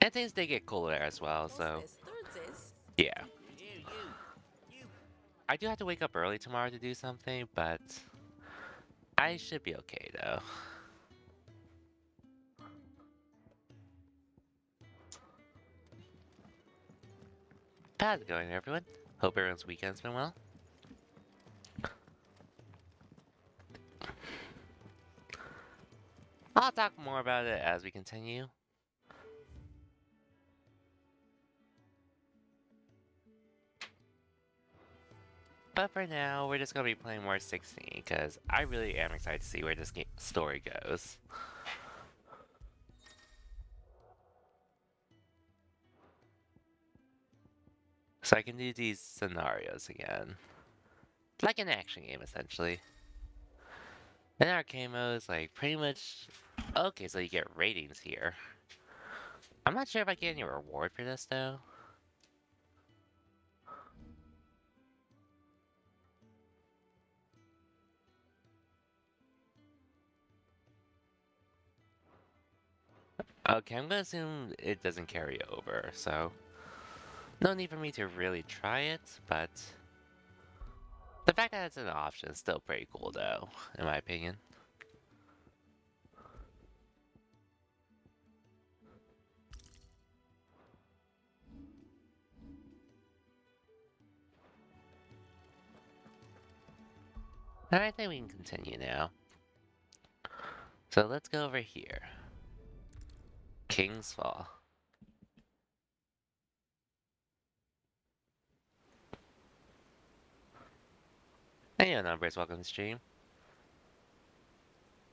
And things did get cooler as well, so yeah. I do have to wake up early tomorrow to do something, but I should be okay though. How's it going, everyone? Hope everyone's weekend's been well. I'll talk more about it as we continue. But for now, we're just gonna be playing more 16, because I really am excited to see where this story goes. So I can do these scenarios again. Like an action game, essentially. And arcade mode is like pretty much... Okay, so you get ratings here. I'm not sure if I get any reward for this, though. Okay, I'm gonna assume it doesn't carry over, so... No need for me to really try it, but... The fact that it's an option is still pretty cool, though, in my opinion. I think we can continue now. So let's go over here. King's Fall. Hey, yo, numbers, welcome to the stream.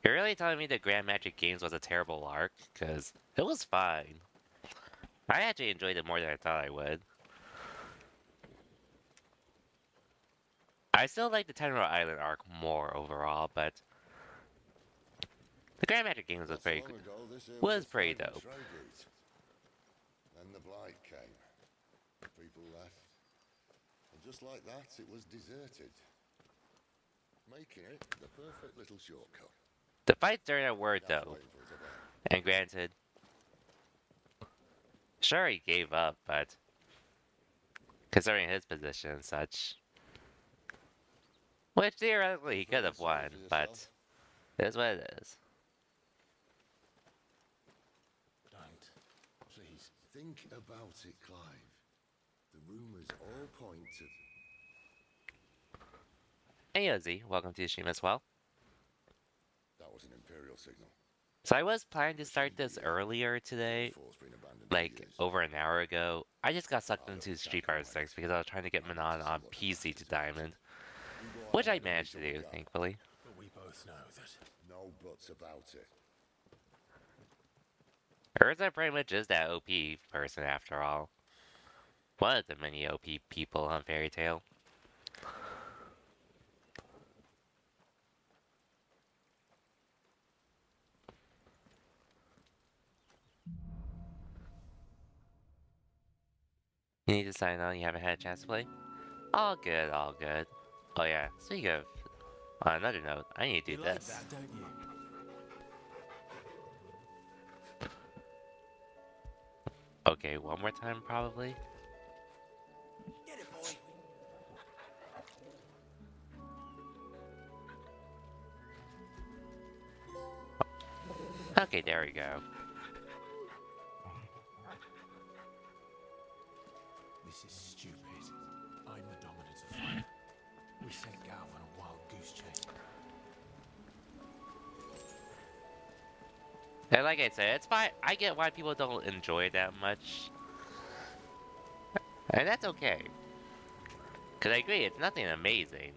You're really telling me that Grand Magic Games was a terrible arc? Because it was fine. I actually enjoyed it more than I thought I would. I still like the Tenro Island arc more overall, but the Grand Magic Games was pretty dope. Then the blight came. People left. And just like that, it was deserted. Making it the perfect little shortcut. The fights during that were dope. And granted, sure he gave up, but considering his position and such, which theoretically he could have won, but it is what it is. Don't. Please. Think about it, Clive. The rumors all point to... Hey Ozzy, welcome to the stream as well. That was an Imperial signal. So I was planning to start this earlier today, like over an hour ago. I just got sucked into Street Fighter 6 because I was trying to get Manon on PC to Diamond, which I managed to do, thankfully. But we both know that no buts about it. Urza pretty much is that OP person after all. One of the many OP people on Fairy Tail. You need to sign on, you haven't had a chance to play? All good, all good. Oh yeah, speaking of, on another note, I need to do this. Like that, don't you? Okay, one more time probably. Get it, boy. Okay, there we go. This is stupid. I'm the dominant of fire. We sent Gav on a wild goose chase. And like I said, it's fine. I get why people don't enjoy it that much. And that's okay. Because I agree, it's nothing amazing.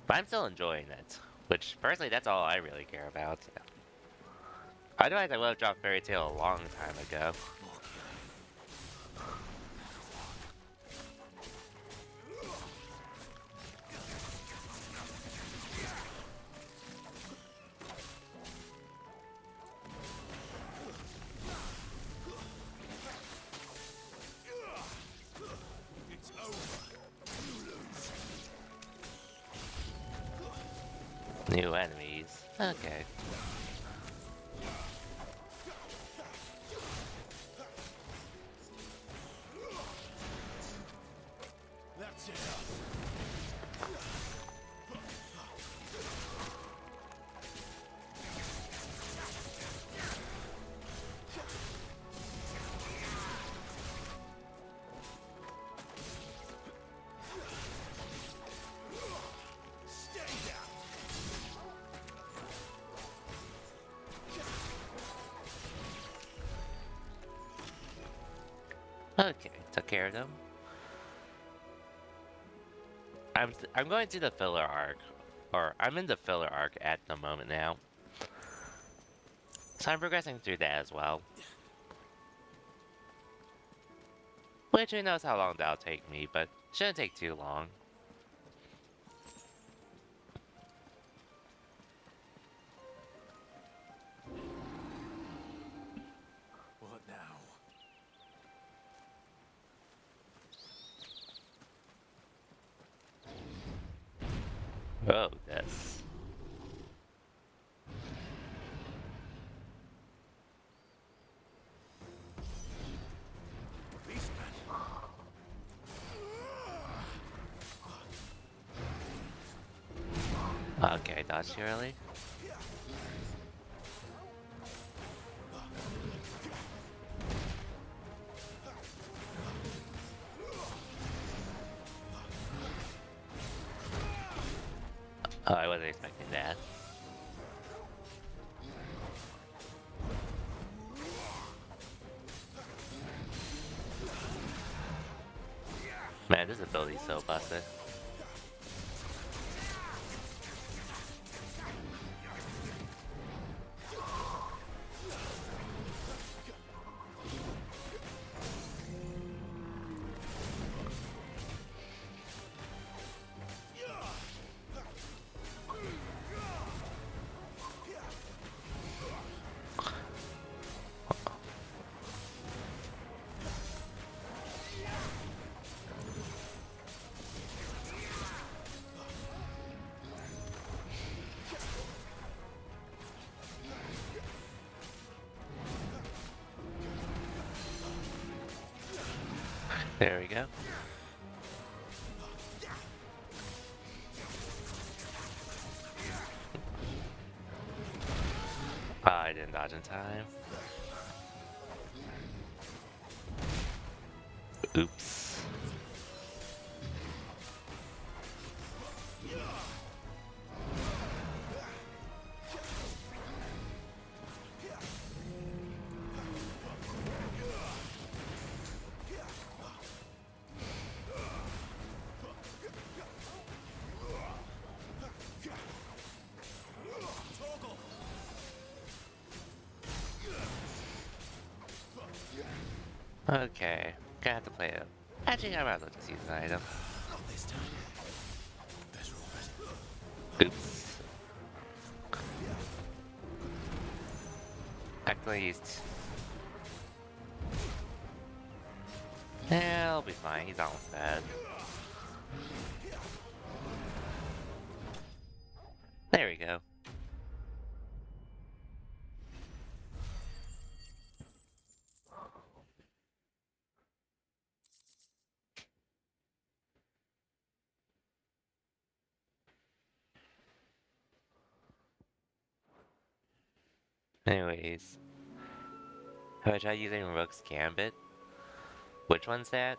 But I'm still enjoying it. Which, personally, that's all I really care about. Otherwise, I would have dropped Fairy Tail a long time ago. New enemies. Okay. Okay, took care of them. I'm going to the filler arc, or I'm in the filler arc at the moment now. So I'm progressing through that as well. Which who knows how long that'll take me, but shouldn't take too long. What now? Oh, this. Beastman. Okay, dodge too early. Oh, I wasn't expecting that. Man, this ability's so busted. There we go. Oh, I didn't dodge in time. Oops. Okay, gonna have to play it. Actually, I might as well just use an item. Not this time. Better already. Oops. Actually used. Yeah, I'll be fine. He's almost dead. There we go. Anyways, have I tried using Rook's Gambit? Which one's that?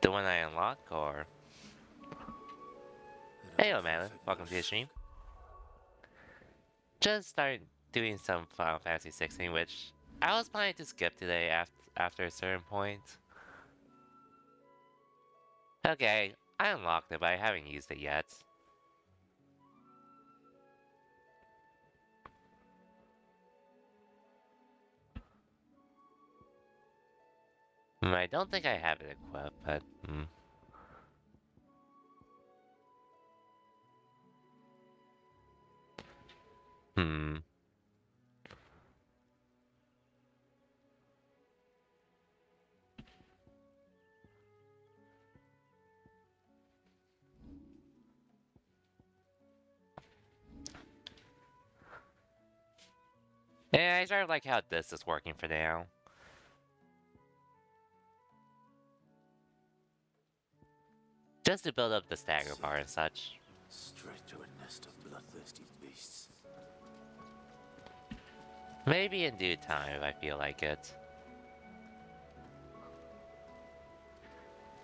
The one I unlock, or? Hey, yo, man. Welcome to the stream. Just started doing some Final Fantasy 16, which I was planning to skip today after a certain point. Okay, I unlocked it, but I haven't used it yet. I don't think I have it equipped, but hmm. Yeah, I sort of like how this is working for now. Just to build up the stagger bar and such. Straight to a nest of bloodthirsty beasts. Maybe in due time if I feel like it.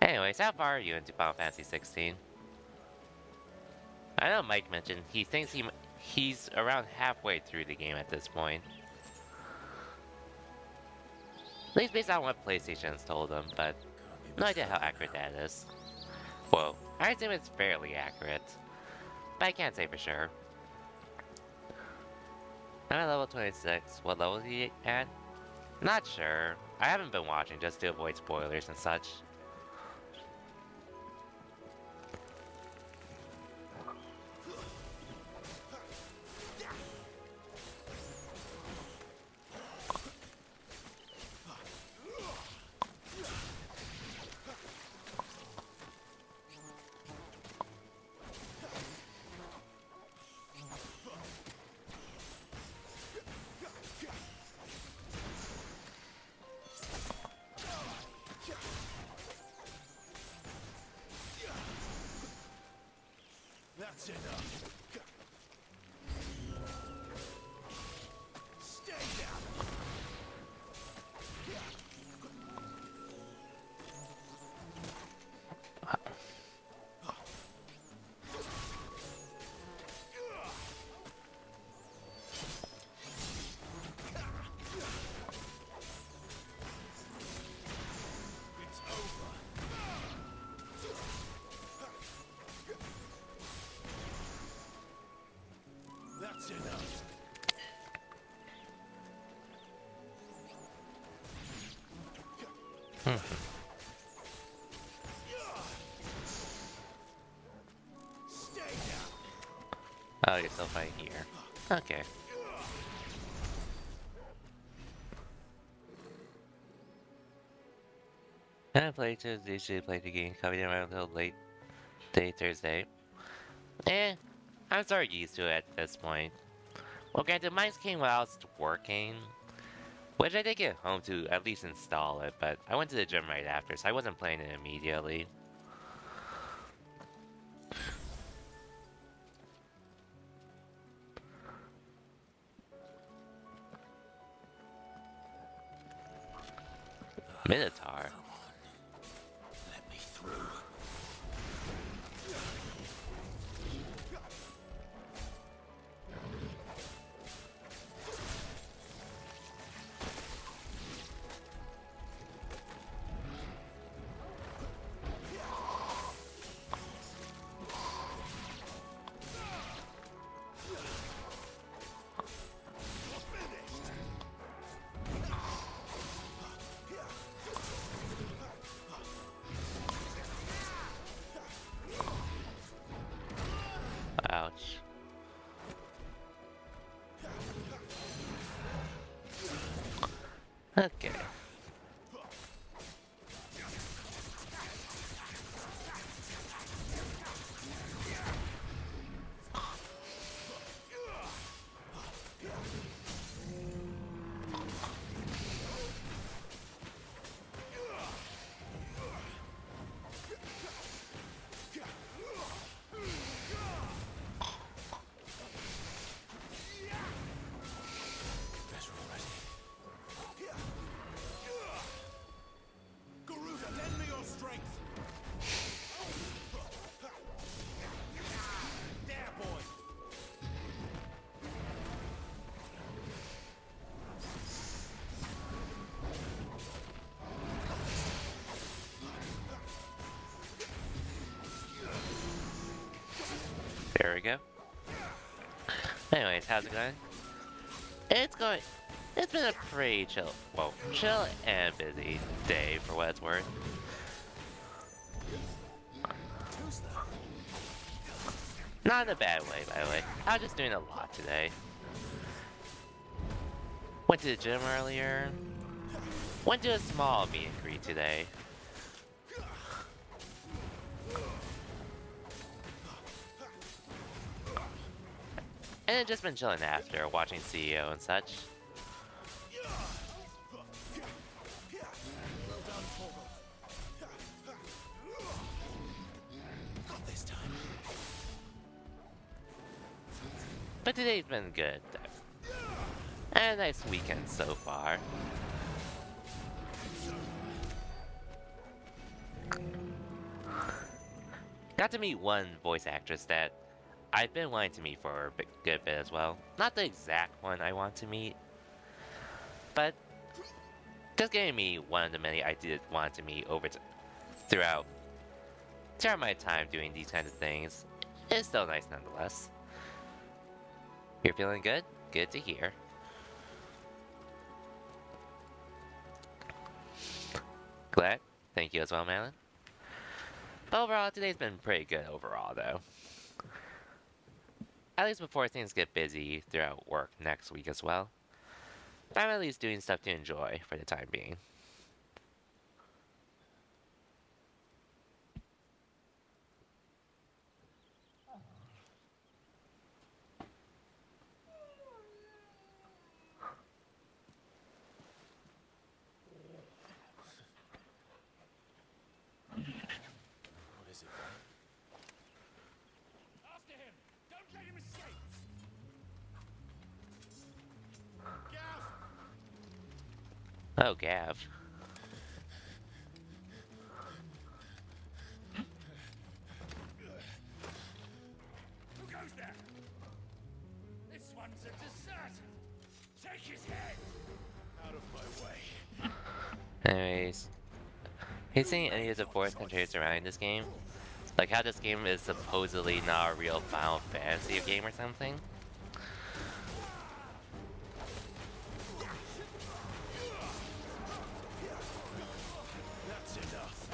Anyways, how far are you into Final Fantasy 16? I know Mike mentioned he thinks he's around halfway through the game at this point. At least based on what PlayStation's told them, but Can't be no idea how betrayed accurate now. that is. Well, I assume it's fairly accurate, but I can't say for sure. I'm at level 26. What level is he at? Not sure. I haven't been watching just to avoid spoilers and such. That's enough. Stay down. It's over. That's enough. Stay down. Oh, you're still fighting here. Okay. I play to usually play the game coming around until late day Thursday. Eh, I'm sort of used to it at this point. Well, granted, mine came whilst working, which I did get home to at least install it, but I went to the gym right after, so I wasn't playing it immediately. Minotaur. Come on. Let me through. Ouch. Okay. Guess we're ready. Garuda, lend me your strength. There, boy. There we go. Anyways, how's it going? It's going. It's been a pretty chill, well, chill and busy day for what it's worth. Who's that? Not in a bad way, by the way. I was just doing a lot today. Went to the gym earlier. Went to a small meet and greet today. And then just been chilling after, watching CEO and such. Well done, Fogel. Not this time. But today's been good, though. And a nice weekend so far. Got to meet one voice actress that I've been wanting to meet for a good bit as well. Not the exact one I want to meet, but Just giving me one of the many I did want to meet throughout my time doing these kinds of things. It's still nice nonetheless. You're feeling good? Good to hear. Glad. Thank you as well, Malin. But overall, today's been pretty good overall, though. At least before things get busy throughout work next week as well. But I'm at least doing stuff to enjoy for the time being. What is it, Glenn? After him! Don't let him escape! Gav! Oh, Gav. Who goes there? This one's a deserter! Take his head! Out of my way. Anyways. Have you seen any of the voice controls surrounding this game? Like how this game is supposedly not a real Final Fantasy game or something? That's enough.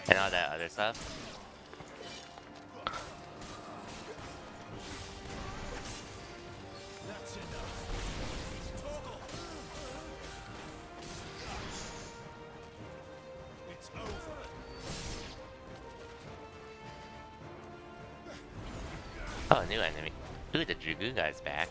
And all that other stuff? That's enough. Torgal! It's over. Oh, new enemy. Ooh, the Dragoon guy's back.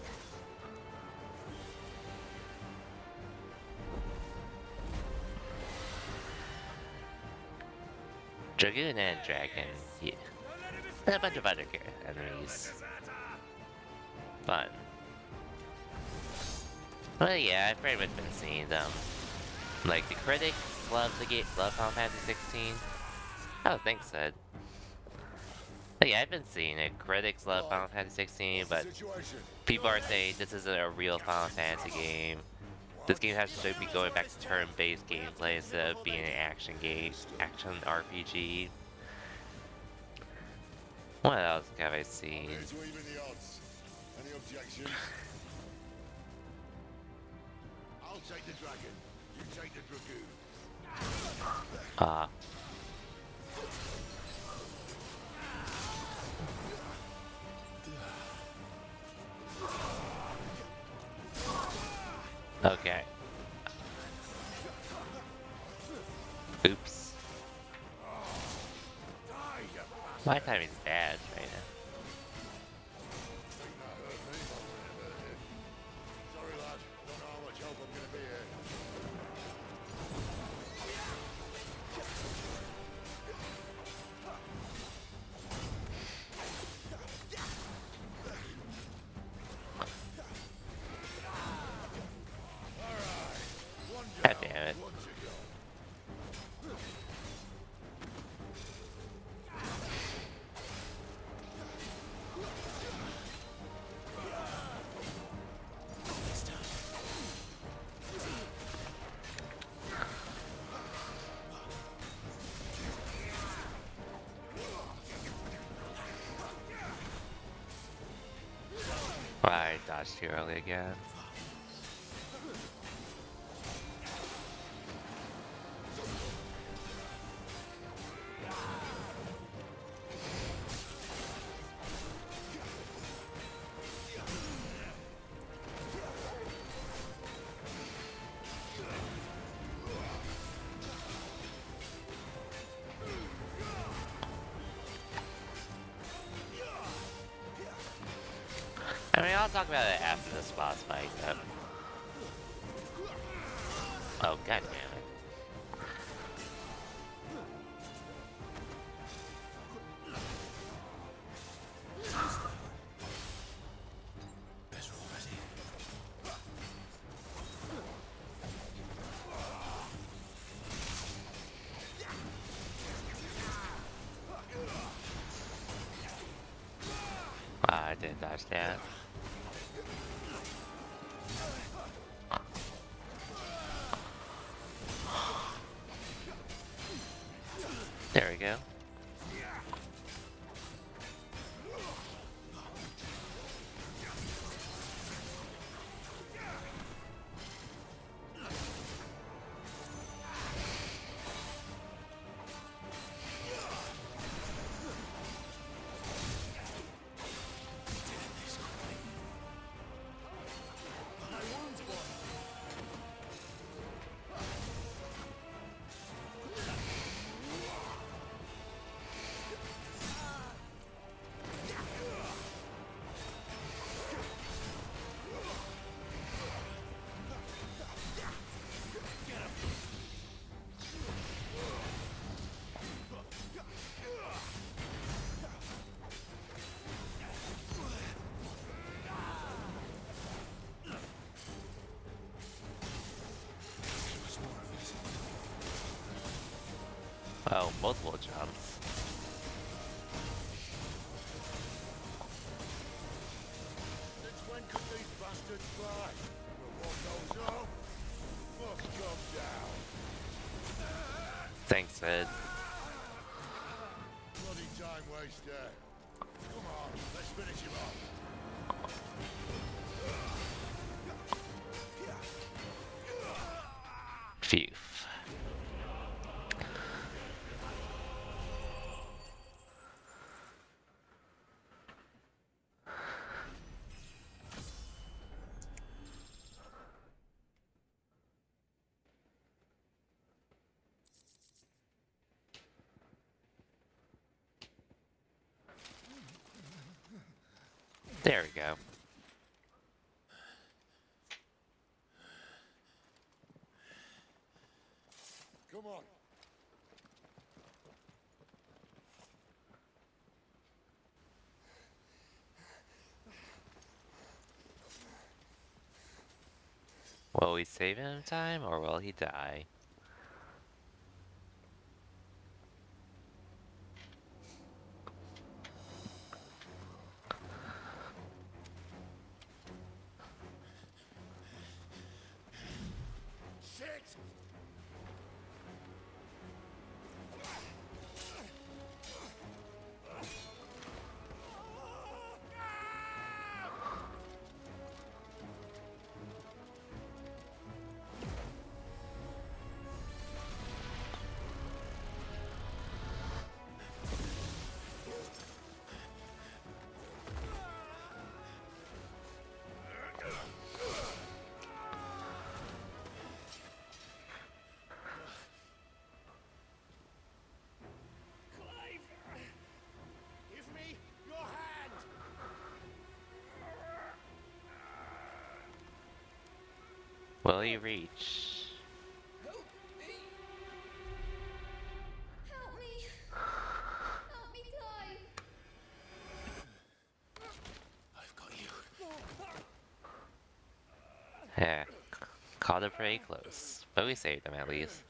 Dragoon and Dragon, yeah. And a bunch of other enemies. Fun. Well, yeah, I've pretty much been seeing them. Like, the critics love love Final Fantasy 16. Oh, thanks, Ed. But yeah, I've been seeing it. Critics love Final Fantasy 16, but people are saying this isn't a real Final Fantasy game. This game should be going back to turn-based gameplay instead of being an action RPG. What else have I seen? Here to even the odds. Any objections? I'll take the dragon. You take the dragoon. Okay. Oops. My timing's bad right now. Sorry, lad. Don't know how much help I'm gonna be here. God damn it. I dodged too early again. I mean, I'll talk about it after this boss fight, but... Oh, god damn it. Better already. I didn't dodge that. There we go. Oh, multiple jumps. Since when could these bastards fly? But what goes up must come down. Thanks, Ed. Bloody time waster. Come on, let's finish him off. Phew. There we go. Come on. Will we save him in time, or will he die? Shit! Clive! Give me your hand! Will he reach? Help me! Help me! Help me, Clive! I've got you. Yeah. Caught it pretty close. But we saved him at least.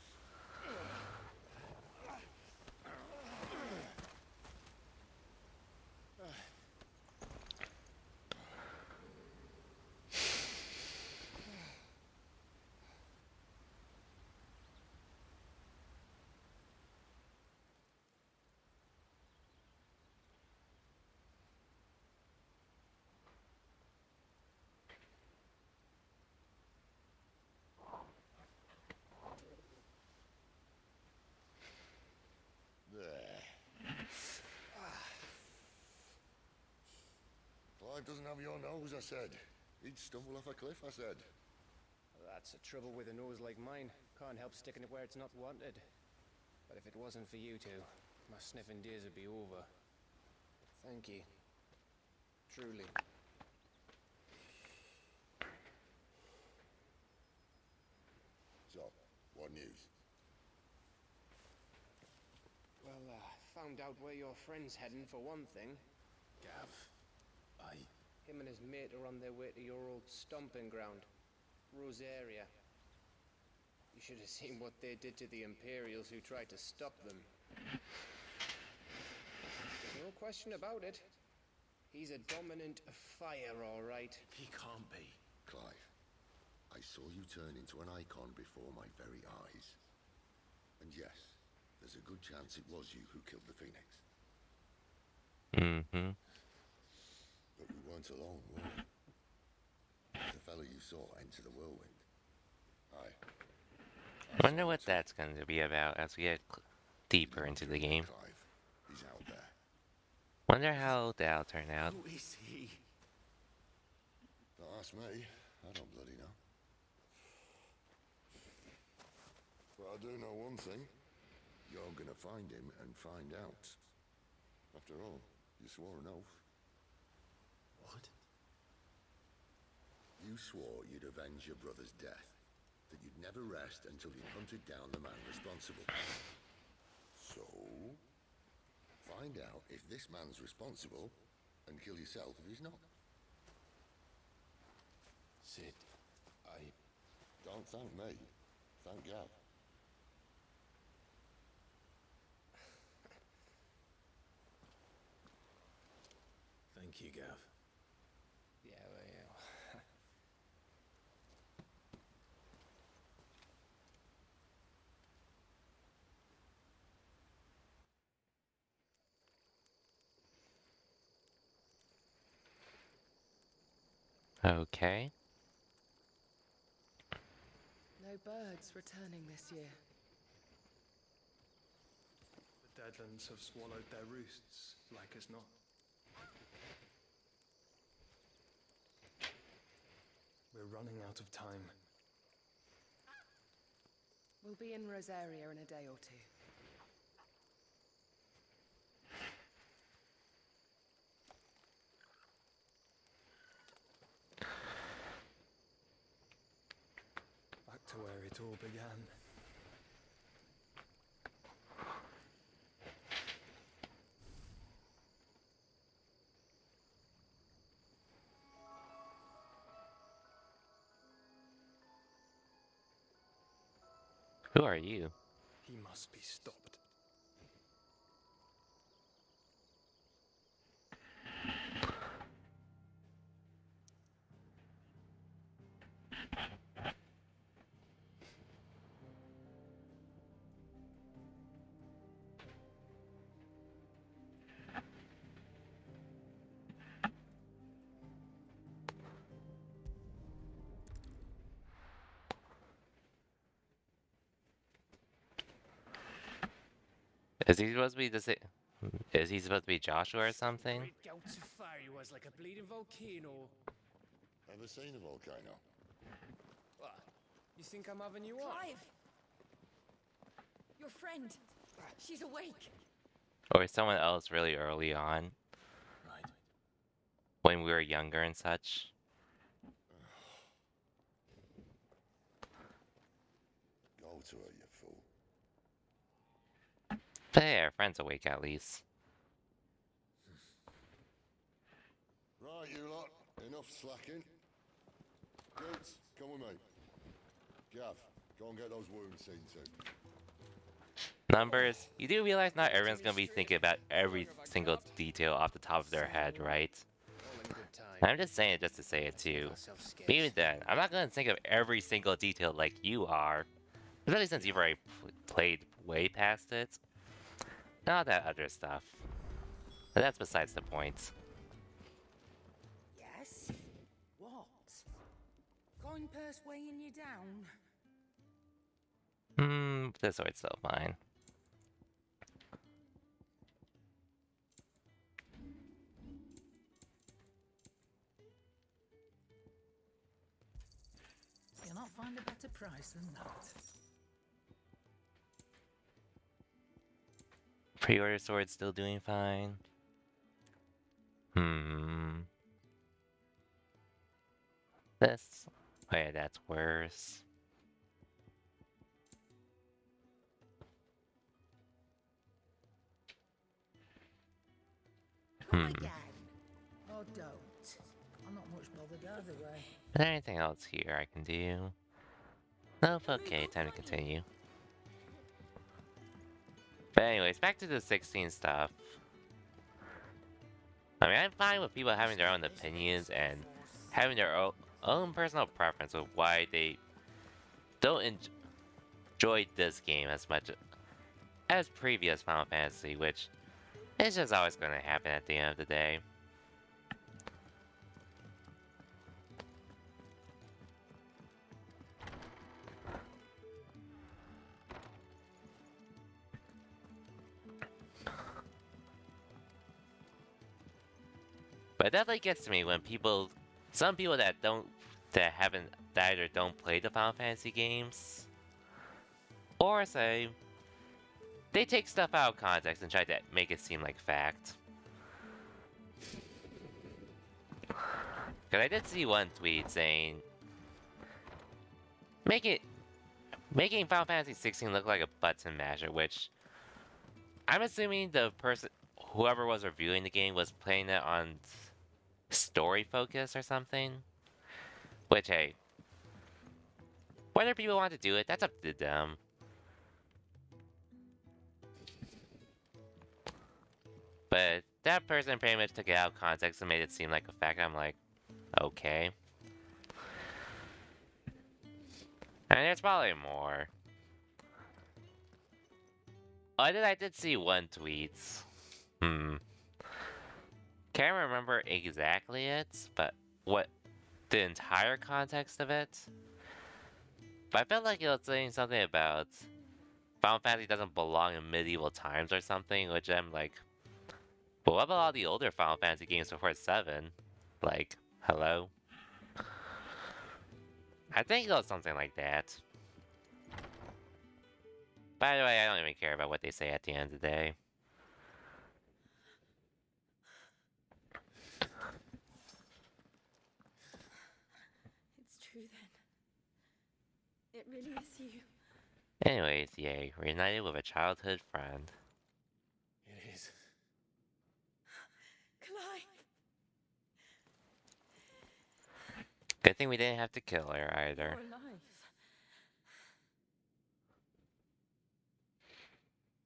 There. Clive doesn't have your nose, I said. He'd stumble off a cliff, I said. That's the trouble with a nose like mine. Can't help sticking it where it's not wanted. But if it wasn't for you two, my sniffing days would be over. Thank you. Truly. So, what news? Well, found out where your friend's heading for one thing. Gav, Him and his mate are on their way to your old stomping ground, Rosaria. You should have seen what they did to the Imperials who tried to stop them. There's no question about it. He's a dominant fire, all right. He can't be. Clive, I saw you turn into an icon before my very eyes. And yes, there's a good chance it was you who killed the Phoenix. Mm-hmm. But we weren't alone, were we? The fellow you saw enter the whirlwind. I Wonder what that's going to be about as we get deeper into the game. Clive, he's out there. Wonder how that'll turn out. Who is he? Don't ask me. I don't bloody know. But I do know one thing. You're gonna find him and find out. After all, you swore an oath. What? You swore you'd avenge your brother's death. That you'd never rest until you'd hunted down the man responsible. So, find out if this man's responsible and kill yourself if he's not. Sid, Don't thank me. Thank Gav. Thank you, Gav. Yeah, well, yeah. Okay. No birds returning this year. The Deadlands have swallowed their roosts, like as not. We're running out of time. We'll be in Rosaria in a day or two. Back to where it all began. Who are you? He must be stopped. Is he supposed to be the Is he supposed to be Joshua or something? Great gouts of fire he was, like a bleeding volcano. Ever seen a volcano? What? You think I'm having you on? Clive! Your friend. She's awake. Or someone else really early on, Right. when we were younger and such? Go to her, you fool. But hey, our friend's awake at least. Right, you lot. Enough slacking. Goods, come with me. Gav, go and get those wounds seen to. Numbers, you do realize not everyone's gonna be thinking about every single detail off the top of their head, right? All in good time. I'm just saying it just to say it too. Myself scarce. But even then, I'm not gonna think of every single detail like you are. Especially since you've already played way past it. Not that other stuff. But that's besides the point. Yes? What? Going purse weighing you down? This sword's still fine. You'll not find a better price than that. Pre-order sword's still doing fine. This. Oh yeah, that's worse. Come again. Or don't. I'm not much bothered either way. Is there anything else here I can do? Nope, okay, time to continue. But anyways, back to the 16 stuff. I mean, I'm fine with people having their own opinions and having their own personal preference of why they don't enjoy this game as much as previous Final Fantasy, which is just always going to happen at the end of the day. But it definitely gets to me when some people that either don't play the Final Fantasy games, or say, they take stuff out of context and try to make it seem like fact. Because I did see one tweet saying, making Final Fantasy 16 look like a button masher, which I'm assuming the whoever was reviewing the game was playing it on story focus or something. Which, hey, whether people want to do it, that's up to them. But that person pretty much took it out of context and made it seem like a fact. I'm like, okay. And there's probably more. I did see one tweet. Can't remember exactly it, but what the entire context of it. But I felt like it was saying something about Final Fantasy doesn't belong in medieval times or something, which I'm like, but what about all the older Final Fantasy games before 7? Like, hello? I think it was something like that. By the way, I don't even care about what they say at the end of the day. It's true then. It really is you. Anyways, yay, reunited with a childhood friend. It is. Clive! Good thing we didn't have to kill her either. You're alive.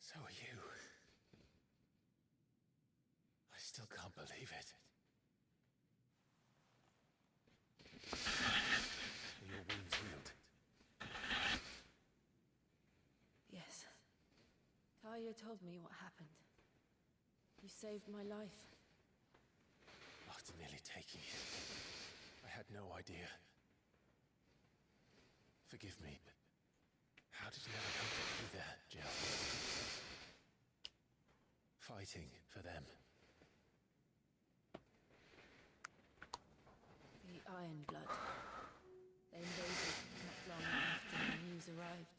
So are you. I still can't believe it. Are your wounds healed? Yes. Talia told me what happened. You saved my life. After nearly taking it, I had no idea. Forgive me, but how did you ever come to be there, Jill? Fighting for them. The Iron Blood. They invaded not long after the news arrived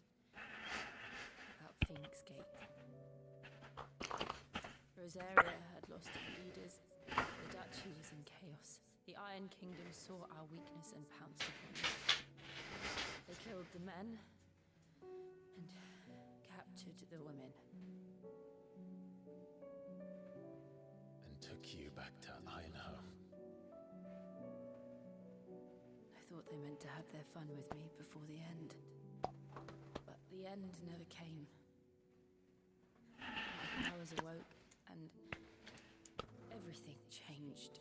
about Phoenix Gate. Rosaria had lost her leaders. The Duchy was in chaos. The Iron Kingdom saw our weakness and pounced upon it. They killed the men and captured the women. And took you back to Ironhome. I thought they meant to have their fun with me before the end. But the end never came. My powers awoke, and everything changed.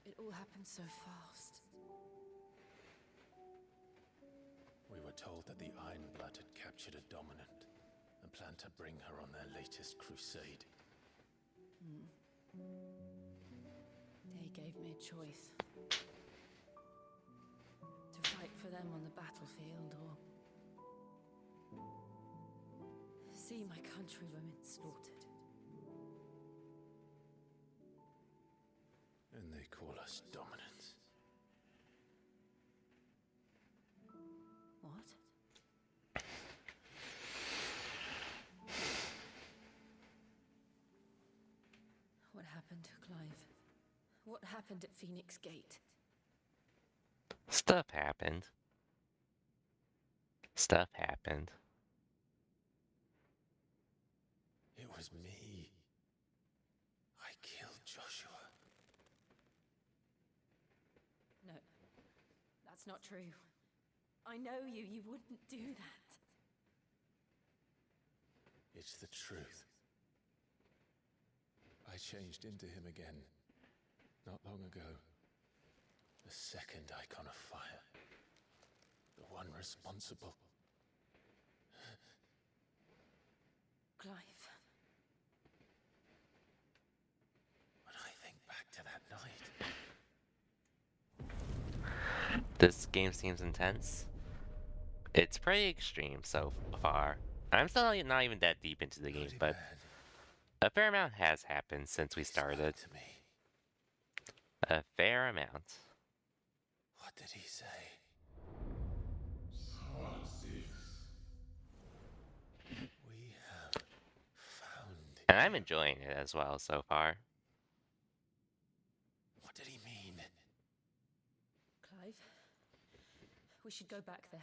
It all happened so fast. We were told that the Iron Blood had captured a dominant and planned to bring her on their latest crusade. They gave me a choice. To fight for them on the battlefield, or see my countrywomen slaughtered. And they call us dominants. What? What happened to Clive? What happened at Phoenix Gate? Stuff happened. Stuff happened. It was me. I killed Joshua. No, that's not true. I know you. You wouldn't do that. It's the truth. I changed into him again, not long ago. The second icon of fire. The one responsible. Clive. When I think back to that night... This game seems intense. It's pretty extreme so far. I'm still not even that deep into the game, Bloody but man. a fair amount has happened since we He spoke started. to me. A fair amount. What did he say? We have found And I'm enjoying it as well so far. What did he mean? Clive, we should go back there,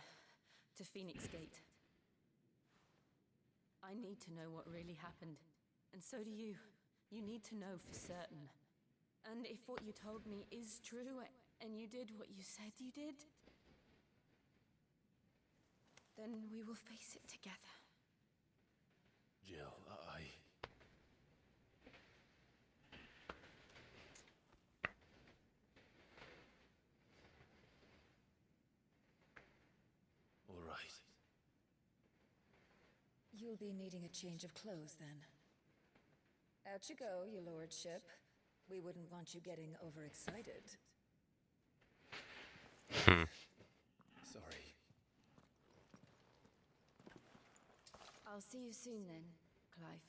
to Phoenix Gate. I need to know what really happened, and so do you. You need to know for certain. And if what you told me is true, and you did what you said you did, then we will face it together. Jill, All right. You'll be needing a change of clothes then. Out you go, your lordship. We wouldn't want you getting overexcited. Hmm. Sorry. I'll see you soon then, Clive.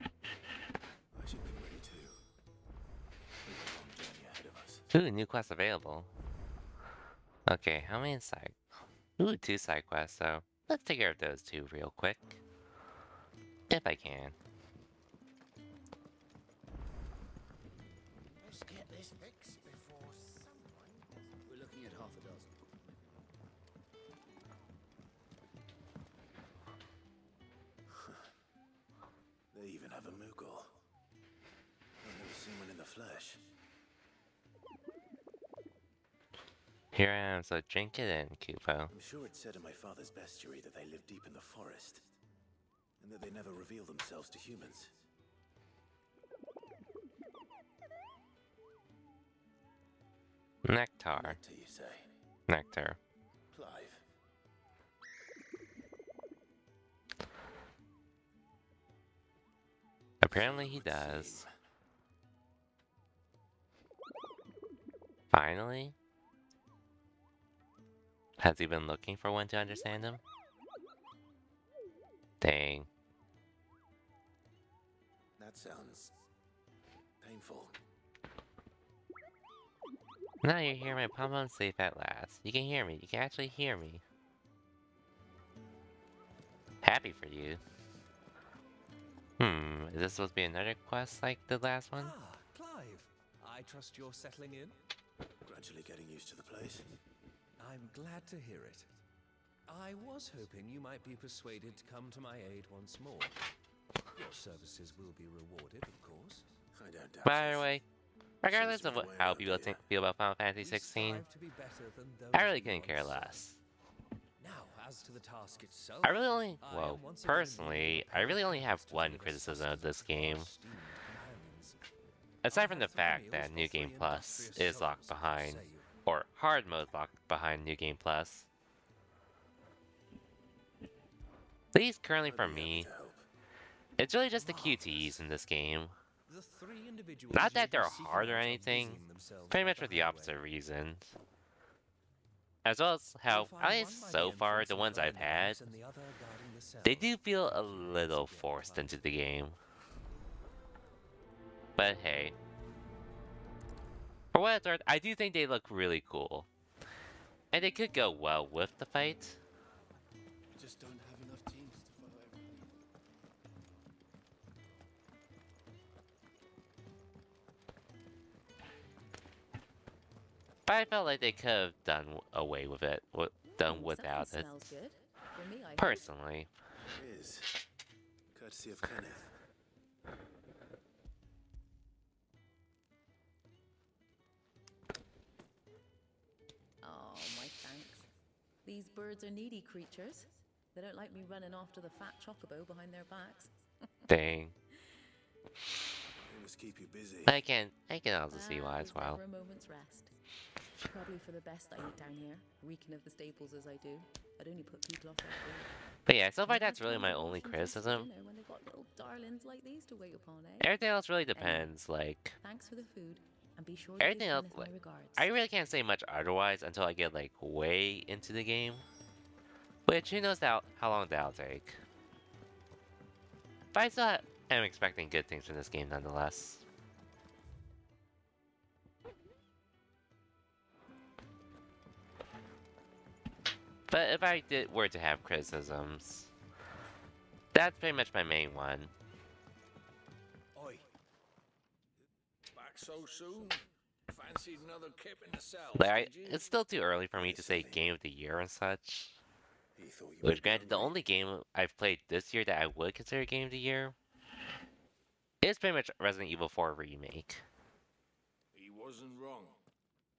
I should be ready too. We've a long journey ahead of us. Ooh, new quest available. Okay, how many side... Ooh, 2 side quests, so let's take care of those 2 real quick. If I can. Let's get this fixed before someone... We're looking at half a dozen. They even have a Moogle. I've never seen one in the flesh. Here I am, so drink it in, Kupo. I'm sure it said in my father's bestiary that they live deep in the forest, and that they never reveal themselves to humans. Nectar. Nectar, you say? Nectar. Clive. Apparently he does. Finally? Has he been looking for one to understand him? Dang. That sounds painful. Now you hear my pom-pom safe at last. You can hear me. You can actually hear me. Happy for you. Is this supposed to be another quest like the last one? Ah, Clive. I trust you're settling in? Gradually getting used to the place. I'm glad to hear it. I was hoping you might be persuaded to come to my aid once more. Your services will be rewarded, of course. I don't doubt By it. the way, regardless Seems to of be what, the way how around people here. feel about Final Fantasy We 16, strive to be better than those I really we couldn't care once less. served. Now, as to the task itself, I really only, I well, am once again personally, I really only have one criticism of this game. esteemed companions. Aside I'll from the have 3 fact meals that for New 3 Game Plus industrious is locked souls, behind, say you. or hard mode locked behind New Game Plus. At least currently I'd for be happy me, to help. it's really just the Marvelous. QTEs in this game. The 3 individuals Not you'll that be they're seeking hard or out are anything, busying themselves pretty by much for the highway. opposite reasons. As well as how, You'll find at one least by so the far, entrance the and ones I've guarding the had, banks and the other guarding the they cells. do feel a Thank you once little again, forced Clive. into the game. But hey. For what it's worth, I do think they look really cool. And they could go well with the fight. We just don't have enough teams to follow everyone. But I felt like they could have done away with it, done without it. Smells good. For me, I Personally. It is. Courtesy of Kenneth. Oh, my thanks. These birds are needy creatures. They don't like me running after the fat chocobo behind their backs. Dang. They must keep you busy. I can also see why as There's well. never a moment's rest. Probably for the best I eat down here, reeking of the staples as I do. I'd only put people off their food. But yeah, so far And that's who's really time my to only wash and taste the criticism. dinner when they've got little darlings like these to wait upon, eh? Everything else really depends. Like Thanks for the food, and be sure to everything give else, Kenneth my like regards. I really can't say much otherwise until I get like way into the game. Which who knows how long that'll take. But I still am expecting good things from this game nonetheless. But if I were to have criticisms, that's pretty much my main one. Oi. Back so soon? Fancied another kip in the cells, Like, did you? it's still too early for me to say Game of the Year and such. He thought you Which, were granted, the hungry. only game I've played this year that I would consider Game of the Year is pretty much Resident Evil 4 Remake. He wasn't wrong.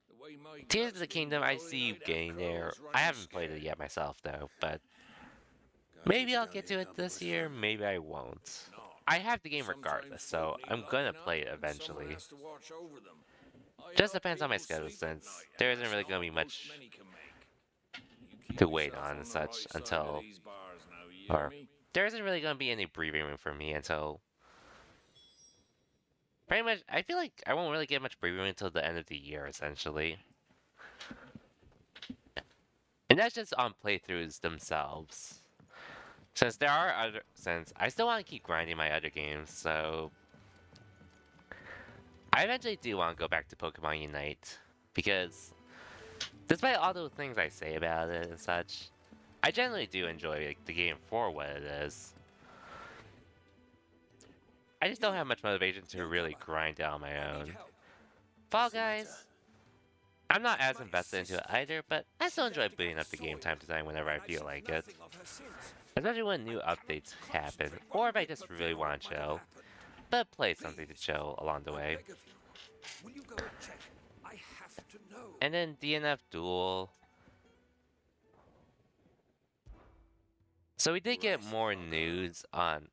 The way my Tears guts of the been Kingdom, I growling, see you I'd have getting there. curls I running haven't played it scared. yet myself, though, but Can't maybe keep I'll down get here, to it can't be this much year, fun. maybe I won't. No. I have the game Sometimes regardless, so folk need I'm gonna locking play it up, and someone eventually. has to watch over them. I Just hope depends on my people schedule, sleep at since night, there and isn't really that's gonna be all much most many can make. You keep to wait yourself on and the such right side of until, these bars now, you hear or me? there isn't really gonna be any breathing room for me until pretty much. I feel like I won't really get much breathing room until the end of the year, essentially. And that's just on playthroughs themselves. Since I still want to keep grinding my other games, so I eventually do want to go back to Pokemon Unite, because despite all those things I say about it and such, I generally do enjoy like, the game for what it is. I just don't have much motivation to really grind it on my own. Fall Guys, I'm not as invested into it either, but I still enjoy booting up the game time to time whenever I feel like it. Especially when new updates happen, or if I just really want to chill, but play something to chill along the way. Will you go and check? I have to know. And then DNF Duel. So we did get more news on...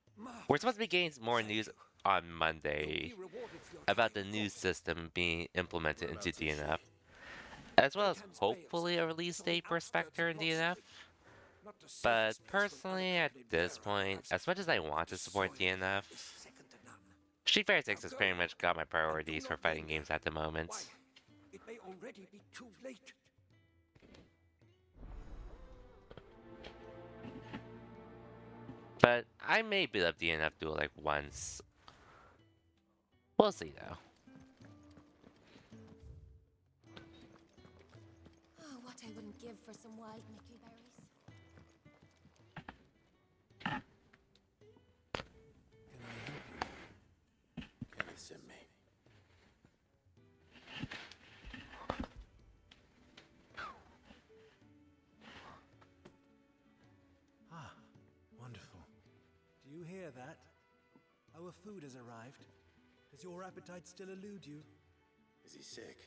We're supposed to be getting more news on Monday about the new system being implemented into DNF, as well as hopefully a release date for Spectre in DNF. But personally, at this point, as much as I want to support DNF, Street Fighter 6 has pretty much got my priorities for fighting games at the moment. It may already be too late. But I may beat up DNF Duel like once. We'll see though. Oh, what I wouldn't give for some wild Mickey berries. Can I help you? Kenneth sent me. Ah, wonderful. Do you hear that? Our food has arrived. Does your appetite still elude you? Is he sick?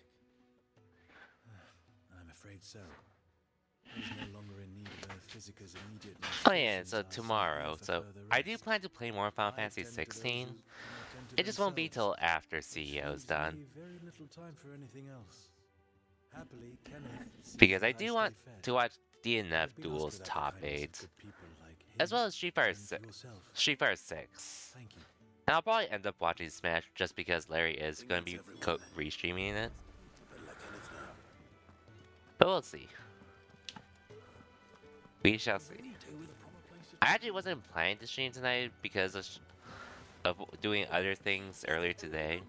I'm afraid so. He's no longer in need of a Physica's immediate Oh yeah, restrictions so are simply tomorrow. for So further I do rest. plan to play more Final I Fantasy tend to those 16. who cannot tend to It just won't be themselves, till after which CEO is leaves done. me very little time for anything else. Happily, Kenneth sees Because I that do stay want fed. to watch DNF I'd be lost Duel's without the top kindness of 8, good people like as him well as Street Fighter and 6. yourself. Street Fighter 6. Thank you. And I'll probably end up watching Smash just because Larry is think going to that's be everyone. restreaming it. Better let Kenneth know. But we'll see. We shall see. I actually wasn't planning to stream tonight because of doing other things earlier today.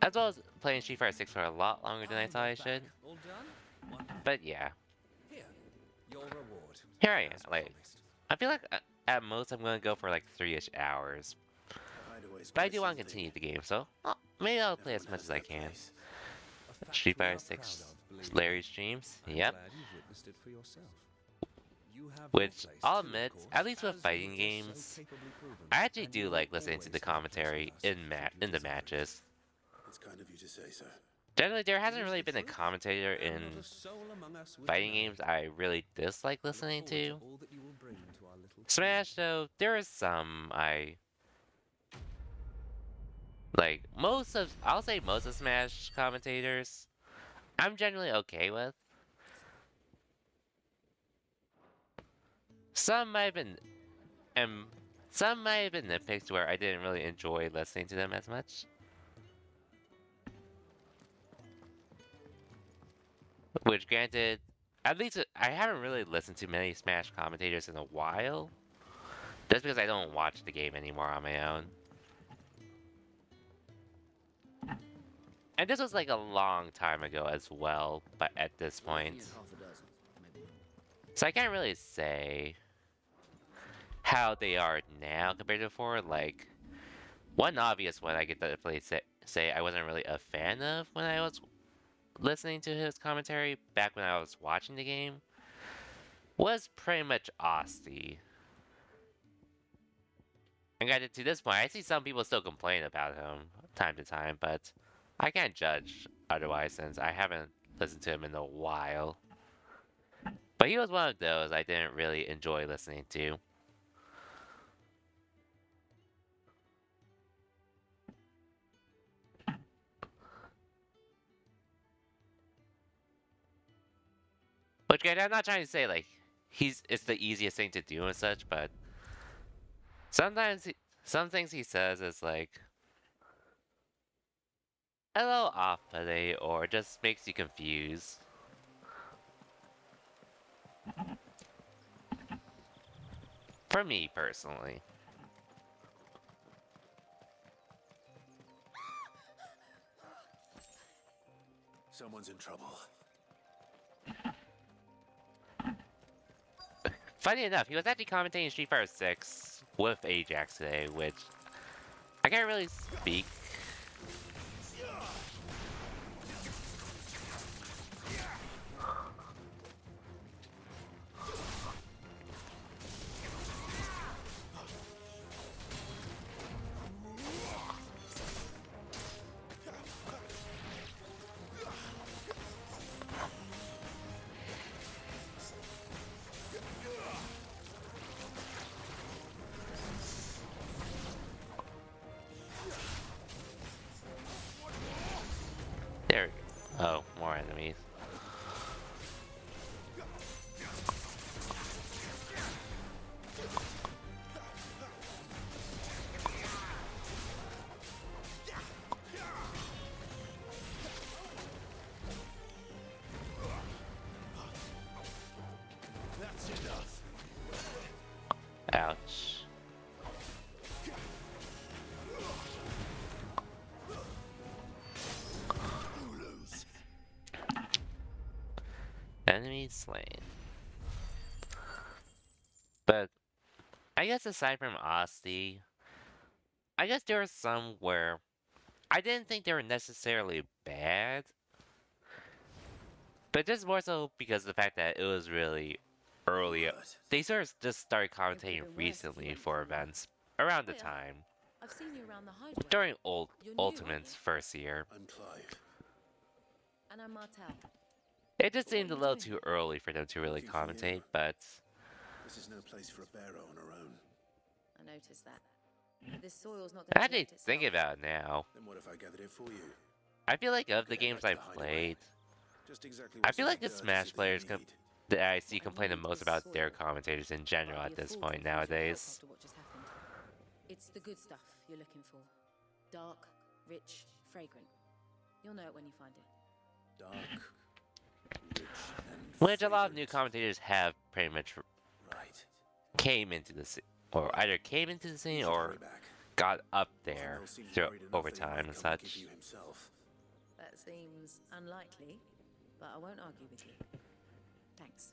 As well as playing Street Fighter 6 for a lot longer than I thought I should. All done? Wonderful. But yeah, Here, your reward. here I am. As Like, promised. I feel like at most I'm going to go for like 3-ish hours. The hideaway's But I do place want to is continue big. the game, so maybe I'll play as Everyone much has as I that can. place. A fact Street we Fighter are 6 proud of, believe Larry me. streams. I'm Yep. glad you've witnessed it for yourself. You have Which, your place I'll too, of admit, course, at least with as fighting you've just so games, capably proven, I actually and do you like will listening to the always have a place commentary with us in if you the desire. matches. It's kind of you to say so. Generally, there hasn't Is really the been a truth? commentator And in not a soul among us would fighting deny games it. I really dislike I look listening forward to. all that you will bring to our little Smash, though, there are some I like. I'll say most of Smash commentators, I'm generally okay with. Some might have been, and some might have been nitpicks where I didn't really enjoy listening to them as much. Which, granted, at least I haven't really listened to many Smash commentators in a while. Just because I don't watch the game anymore on my own. And this was like a long time ago as well, but at this point. So I can't really say how they are now compared to before. Like, one obvious one I could definitely say I wasn't really a fan of when I was listening to his commentary back when I was watching the game was pretty much Asti. And granted, to this point, I see some people still complain about him time to time, but I can't judge otherwise since I haven't listened to him in a while. But he was one of those I didn't really enjoy listening to. Which, granted, I'm not trying to say like it's the easiest thing to do and such, but sometimes some things he says is like a little off-putting or just makes you confused. For me personally. Someone's in trouble. Funny enough, he was actually commentating Street Fighter 6 with Ajax today, which I can't really speak. There we go. Oh, more enemies. That's enough. Ouch. Enemies slain. But I guess aside from Asti, I guess there were some where I didn't think they were necessarily bad. But just more so because of the fact that it was really early. They sort of just started commentating recently for events around the time. I've seen you around the hideaway. During You're new, Ultimate's first year. I'm Clive. And I'm Martel. It just seemed a little too early for them to really commentate, but This is no place for a Barrow on her own. I noticed that. But this soil's not I going to didn't think about it now. Then what if I gathered it for you? I feel like of the Could head games back I to the hideaway. played, Just exactly I what feel sort like of the dirt is Smash it that you players need? that I see complain the most about their commentators in general at this point nowadays. After what just happened. It's the good stuff you're looking for. Dark, rich, fragrant. You'll know it when you find it. Dark, rich, and Which a lot of fragrant. new commentators have pretty much Right. came into the scene, or either came into the scene or got up there over time and such. That seems unlikely, but I won't argue with you. Thanks.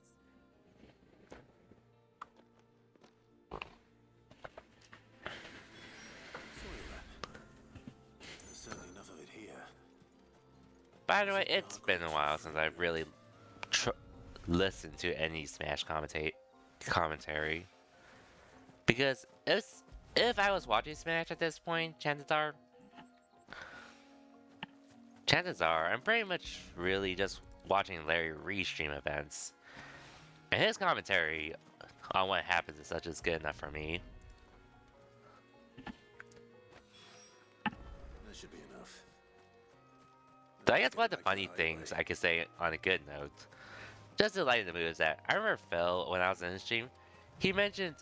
There's certainly enough of it here. By the way, it's been a while since I've really listened to any Smash commentary. Because if I was watching Smash at this point, chances are chances are I'm pretty much really just watching Larry re-stream events. And his commentary on what happens and such is good enough for me. That should be enough. So I guess one of the funny things I could say on a good note, just to lighten the mood, is that I remember Phil, when I was in the stream, he mentioned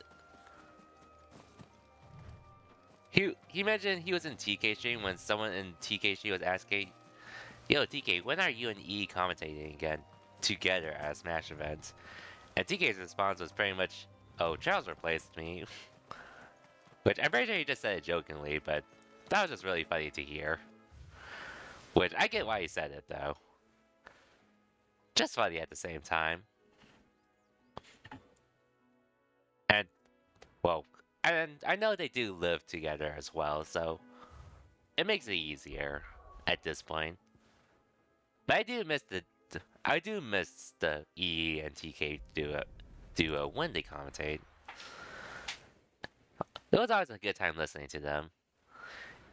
he mentioned he was in TK stream when someone in TK stream was asking, "Yo, TK, when are you and E commentating again together at Smash events?" And TK's response was pretty much, "Oh, Charles replaced me," which I'm pretty sure he just said it jokingly, but that was just really funny to hear. Which I get why he said it though. Just funny at the same time. And well, and I know they do live together as well, so it makes it easier at this point. But I do miss the E and TK duo when they commentate. It was always a good time listening to them.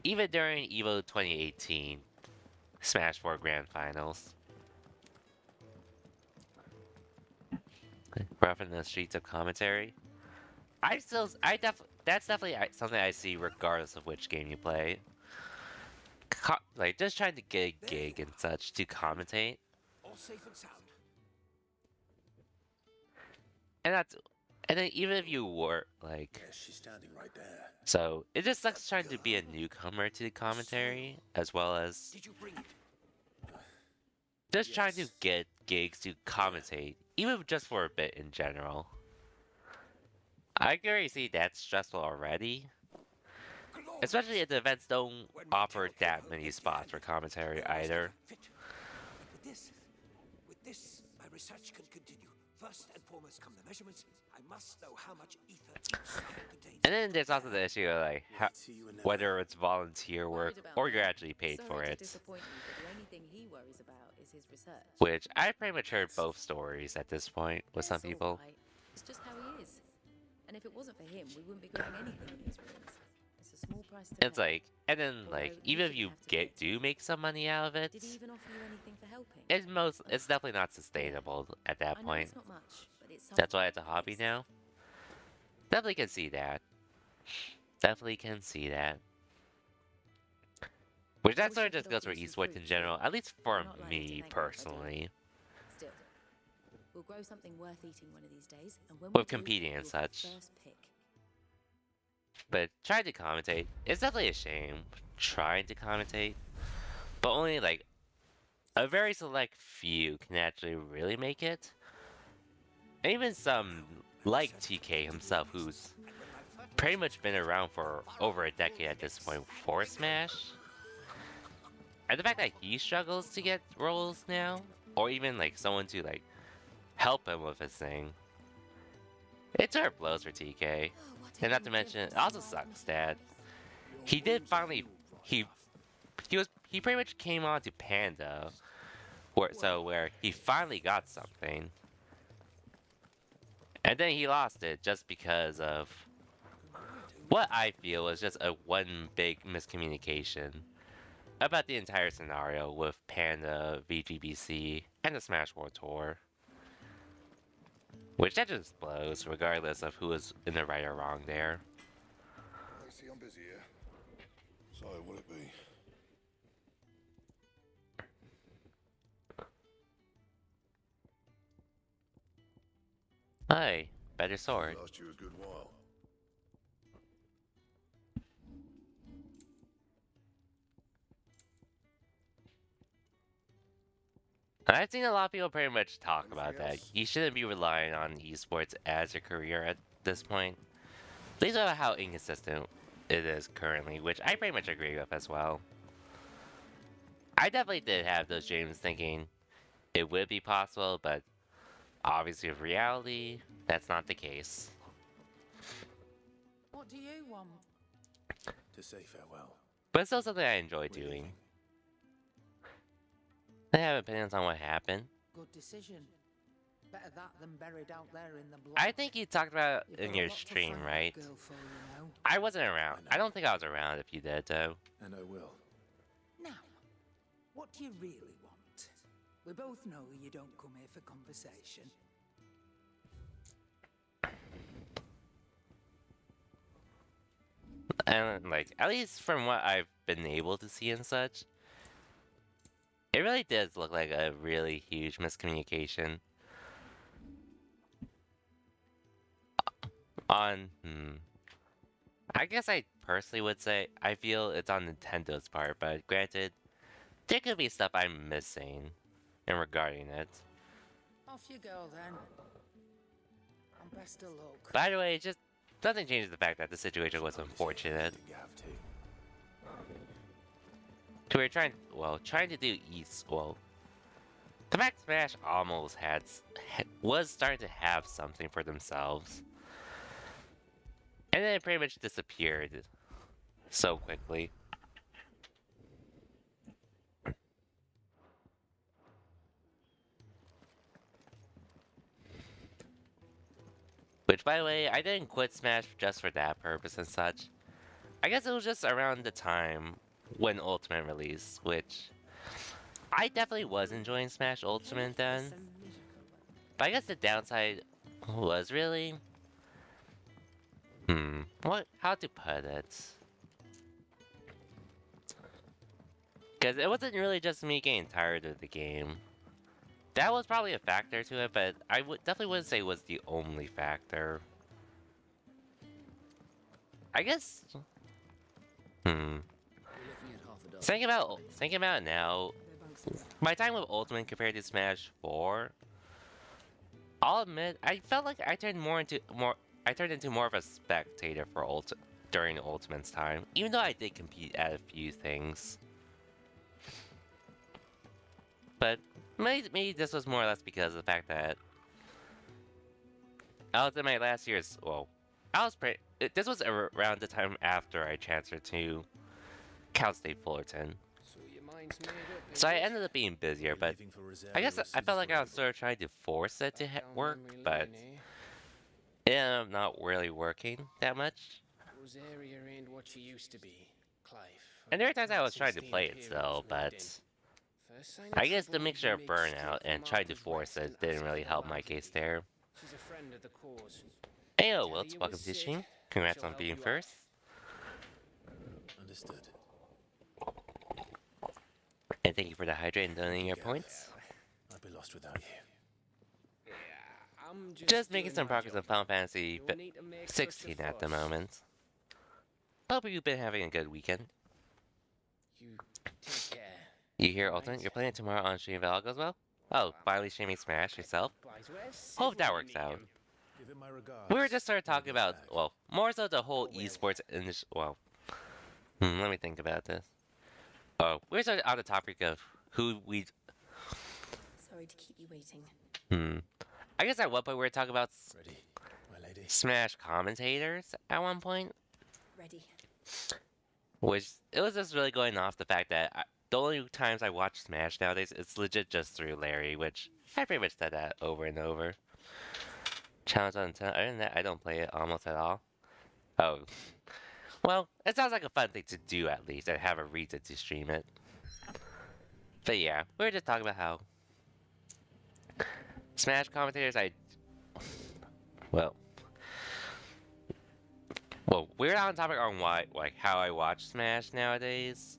Even during EVO 2018 Smash 4 Grand Finals. Rough in the streets of commentary. That's definitely something I see regardless of which game you play. Like just trying to get a gig and such to commentate. All safe and sound. And then even if you were like, Yes, she's standing right there. so it just sucks trying to be a newcomer to the commentary as well as Did you bring it? just trying to get gigs to commentate, even just for a bit in general. I can already see that's stressful already. Especially if the events don't offer that many spots for commentary either. With this, my research can continue. First and foremost come the measurements. I must know how much ether each sample contains. And then there's also the issue of like whether it's volunteer work or you're actually paid for it. Disappoint you, but the only thing he worries about is his research. Which I pretty much heard both stories at this point with some It's all people. right. It's just how he is. And if it wasn't for him, we wouldn't be growing anything in these rooms. It's a small price to It's pay. like, and then like even if you do make some money out of it, Did he even offer you anything for helping? it's definitely not sustainable at that I know point. it's not much, but it's That's why something it's a at hobby least. now. Definitely can see that. Definitely can see that. Which that wish sort you of just could goes for offer you some esports in fruit, general, too. at least for You're not likely to me thank me if I do. personally. Still, we'll grow something worth eating one of these days, and when With we do, competing and you'll be such. first pick. But trying to commentate, it's definitely a shame trying to commentate, but only like a very select few can actually really make it. And even some like TK himself, who's pretty much been around for over a decade at this point for Smash. And the fact that he struggles to get roles now, or even like someone to like help him with his thing, it sort of blows for TK. And not to mention, it also sucks that he did finally he pretty much came on to Panda, where he finally got something, and then he lost it just because of what I feel was just a one big miscommunication about the entire scenario with Panda, VGBC, and the Smash World Tour. Which that just blows, regardless of who was in the right or wrong there. I see I'm busy here. So will it be? Hey, better sword. Last you a good while. And I've seen a lot of people pretty much talk about that. You shouldn't be relying on esports as your career at this point. These are how inconsistent it is currently, which I pretty much agree with as well. I definitely did have those dreams thinking it would be possible, but obviously with reality, that's not the case. What do you want? To say farewell. But it's still something I enjoy doing. I have opinions on what happened. Good decision. Better that than buried out there in the blood. I think you talked about You've it in got a your lot to stream, thank right? that girl for, you know. I wasn't around. I don't think I was around if you did, though. And I will. Now, What do you really want? We both know you don't come here for conversation. And like, at least from what I've been able to see and such, it really does look like a really huge miscommunication. I guess I personally would say I feel it's on Nintendo's part, but granted, there could be stuff I'm missing in regarding it. Off you go then. And best of luck. By the way, just nothing changes the fact that the situation was unfortunate. We were trying to do the fact Smash almost was starting to have something for themselves. And then it pretty much disappeared so quickly. Which, by the way, I didn't quit Smash just for that purpose and such. I guess it was just around the time when Ultimate released, which I definitely was enjoying Smash Ultimate then. But I guess the downside was really... how to put it? Because it wasn't really just me getting tired of the game. That was probably a factor to it, but I definitely wouldn't say it was the only factor. I guess... Thinking about it now, my time with Ultimate compared to Smash 4, I'll admit, I felt like I turned into more of a spectator for during Ultimate's time, even though I did compete at a few things. But maybe this was more or less because of the fact that I was in my last year's, this was around the time after I transferred to Cal State Fullerton. So I ended up being busier, but I guess I felt like I was sort of trying to force it to work, but it ended up not really working that much. Rosaria ain't what she used to be, Clive. And there were times I was trying to play it still, but I guess the mixture of burnout and trying to force it didn't really help my case there. She's a friend of the cause. Heyo, Wilts, welcome to the stream. Congrats on being first. Understood. And thank you for the hydrate and donating your points. I'd be lost without you. Just making some progress on Final Fantasy 16 at the moment. Hope you've been having a good weekend. You take care. You hear, Ultimate? You're playing tomorrow on stream if all goes well? Oh, finally streaming Smash yourself? Hope that works out. We were just sort of talking about, more so the whole esports industry. Let me think about this. Oh, we're sort of on the topic of who we... Sorry to keep you waiting. I guess at one point we were talking about Smash commentators at one point. Ready. Which, it was just really going off the fact that the only times I watch Smash nowadays, it's legit just through Larry, which I pretty much said that over and over. Challenge on 10. Other than that, I don't play it almost at all. Oh. Well, it sounds like a fun thing to do at least, and have a reason to stream it. But yeah, we were just talking about how Smash commentators, we're on topic on how I watch Smash nowadays.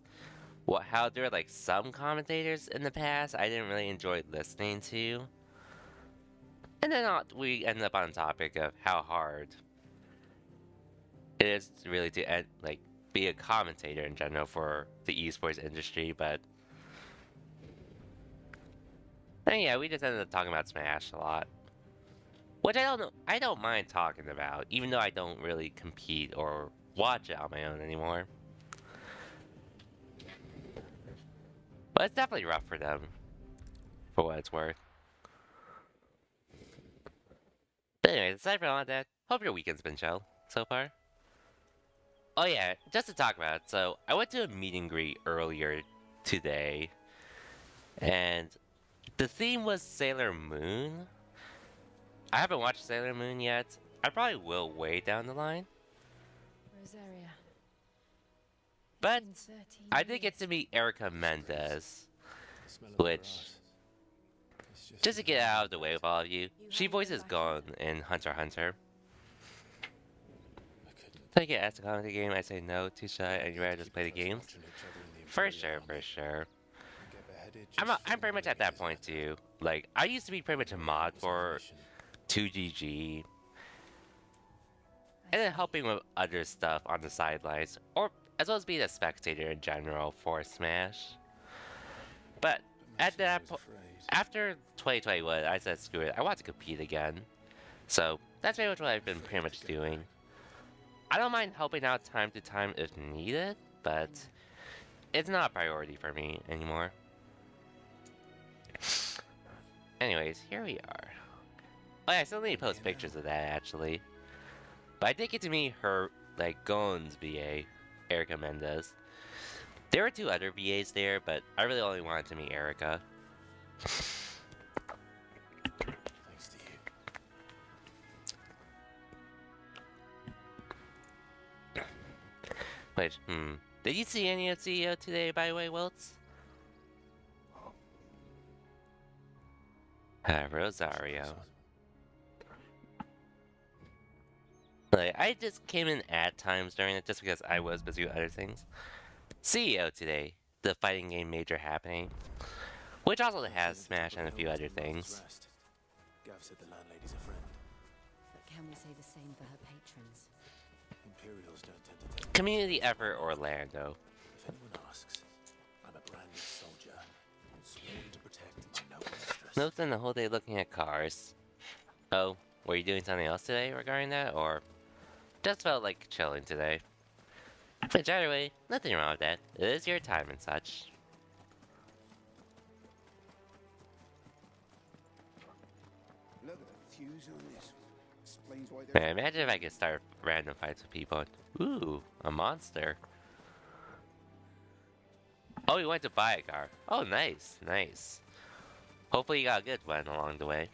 How there are some commentators in the past I didn't really enjoy listening to. And then we ended up on the topic of how hard it is really to be a commentator in general for the esports industry, but and yeah, we just ended up talking about Smash a lot. Which I don't mind talking about, even though I don't really compete or watch it on my own anymore. But it's definitely rough for them, for what it's worth. But anyways, aside from all that, hope your weekend's been chill so far. Oh yeah, just to talk about it, so I went to a meet and greet earlier today, and the theme was Sailor Moon. I haven't watched Sailor Moon yet. I probably will way down the line. Rosaria. But I did get to meet Erica Mendez, Smell of the Which, grass. It's just to get out of the way of all of you, she voices Gon in Hunter x Hunter. If I get asked to comment the game, I say no, too shy, and you'd rather just play the games? For sure, for sure. I'm pretty much at that point too. Like, I used to be pretty much a mod for 2GG. And then helping with other stuff on the sidelines, or as well as being a spectator in general for Smash. But at that point, after 2021, I said screw it, I want to compete again. So that's pretty much what I've been pretty much doing. I don't mind helping out time to time if needed, but it's not a priority for me anymore. Anyways, here we are. Oh yeah, I still need to post pictures of that actually. But I did get to meet her, like, Gon's VA, Erica Mendez. There were 2 other VAs there, but I really only wanted to meet Erica. Thanks to you. Which, did you see any of CEO today, by the way, Wilts? Rosario. Like, I just came in at times during it just because I was busy with other things. CEO today, the fighting game major happening, which also has Smash and a few other things. Gav said the landlady's a friend. But can we say the same for her patrons? Imperials don't tend to take. Community effort Orlando. If anyone asks, I'm a brand new soldier, sworn to protect my noble mistress. No spend the whole day looking at cars. Oh, were you doing something else today regarding that, or just felt like chilling today? Which either way, nothing wrong with that. It is your time and such. Look at the fuse on this. Explains why Man, imagine if I could start random fights with people. Ooh, a monster. Oh, he went to buy a car. Oh, nice, nice. Hopefully you got a good one along the way.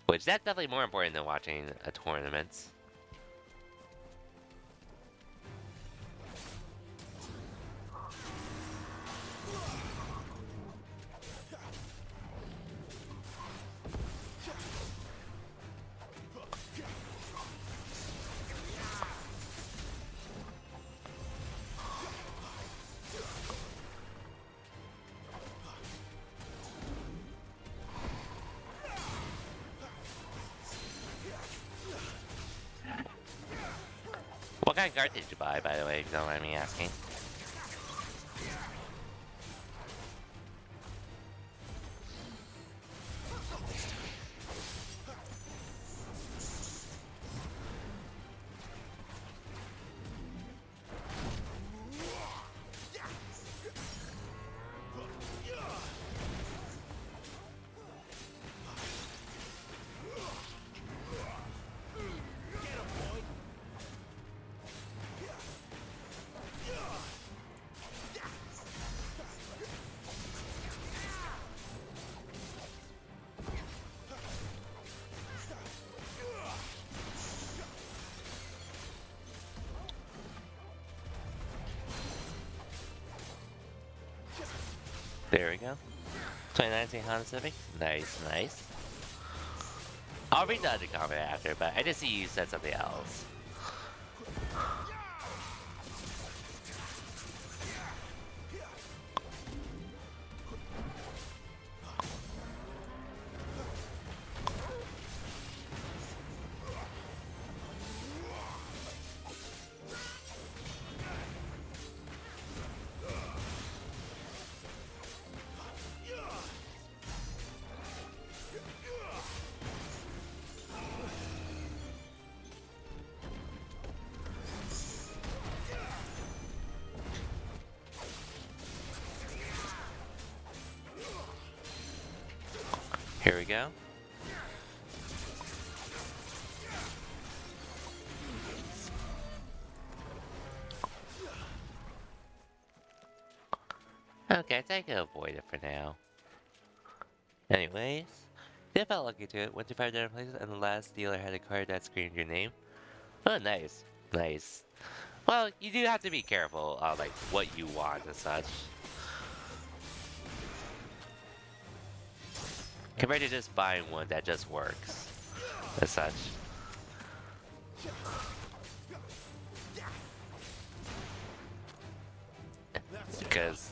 Which, that's definitely more important than watching a tournament. What kind of guard did you buy, by the way, if you don't mind me asking? There we go. 2019 Honda Civic. Nice, nice. I'll read the other comment after, but I just see you said something else. Here we go. Okay, I think I can avoid it for now. Anyways, if I felt lucky to it, went to 5 different places, and the last dealer had a card that screamed your name. Oh, nice, nice. Well, you do have to be careful, like, what you want and such. compared to just buying one that just works, as such. Because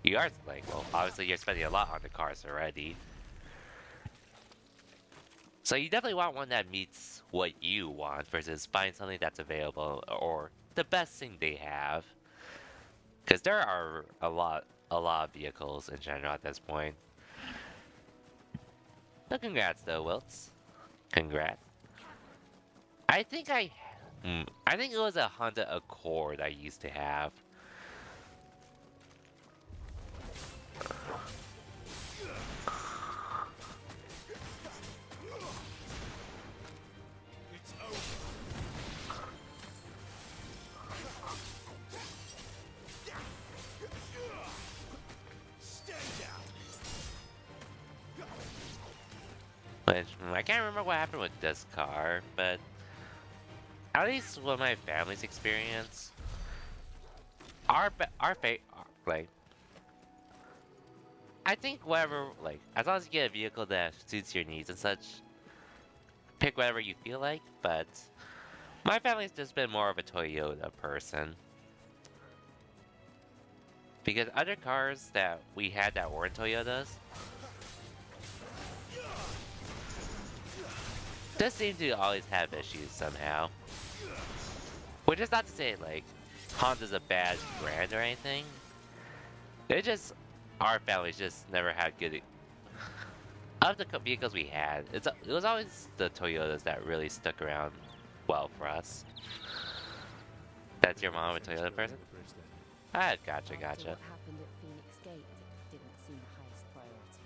you are, like, well, obviously you're spending a lot on the cars already. So you definitely want one that meets what you want versus buying something that's available or the best thing they have. Because there are a lot of vehicles in general at this point. So congrats though, Wilts. Congrats. I think it was a Honda Accord I used to have. Which, I can't remember what happened with this car, but at least with my family's experience, like, I think whatever, like, as long as you get a vehicle that suits your needs and such, pick whatever you feel like, but my family's just been more of a Toyota person. Because other cars that we had that weren't Toyotas, just seem to always have issues somehow. Which is not to say, like, Honda's a bad brand or anything. It just, our family's just never had good... Of the vehicles we had, it was always the Toyotas that really stuck around well for us. That's your mom, a Toyota person? Ah, gotcha. What happened at Phoenix Gate didn't seem the highest priority.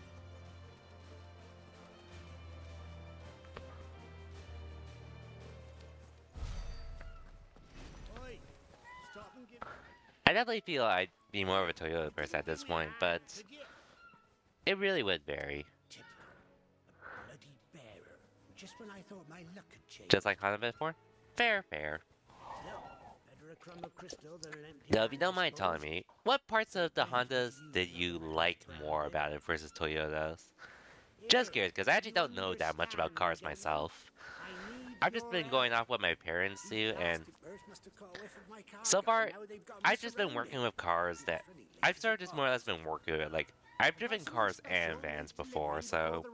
I definitely feel I'd be more of a Toyota person at this point, but it really would vary. Just when I thought my luck had changed. Just like Honda before? Fair. Now, if you don't mind telling me, what parts of the Hondas did you like more about it versus Toyotas? Just curious, because I actually don't know that much about cars myself. I've just been going off what my parents do, and so far, I've just been working with cars that... I've sort of just more or less been working with, like, I've driven cars and vans before, so...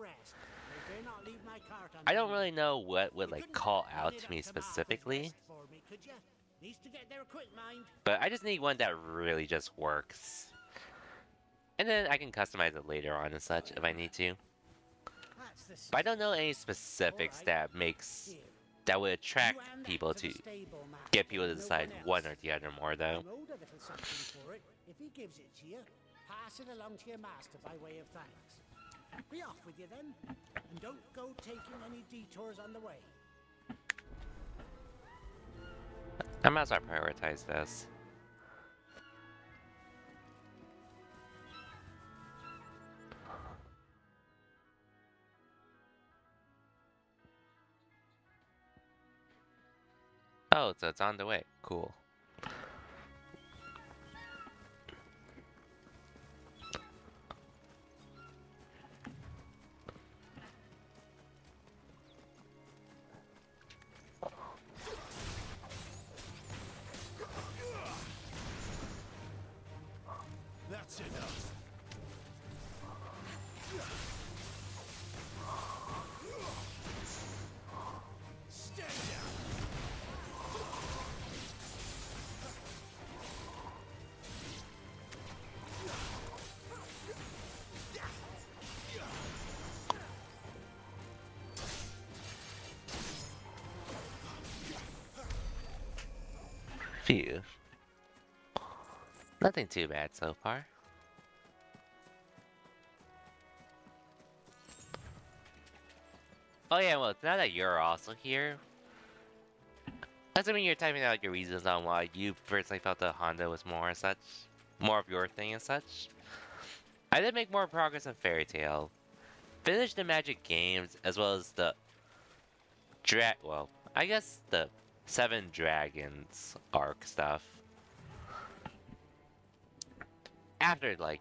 I don't really know what would, like, call out to me specifically. But I just need one that really just works. And then I can customize it later on and such if I need to. But I don't know any specifics that would attract people to get people to decide one or the other more though. If he gives it to you, pass it along to your master by way of thanks. Be off with you then, and don't go taking any detours on the way. I might as well prioritize this. Oh, so it's on the way. Cool. That's enough. Stay down. Phew. Nothing too bad so far. Oh yeah, well, now that you're also here, assuming you're typing out your reasons on why you personally felt the Honda was more of your thing and such. I did make more progress on Fairy Tail. Finished the Magic Games as well as the the Seven Dragons arc stuff. After like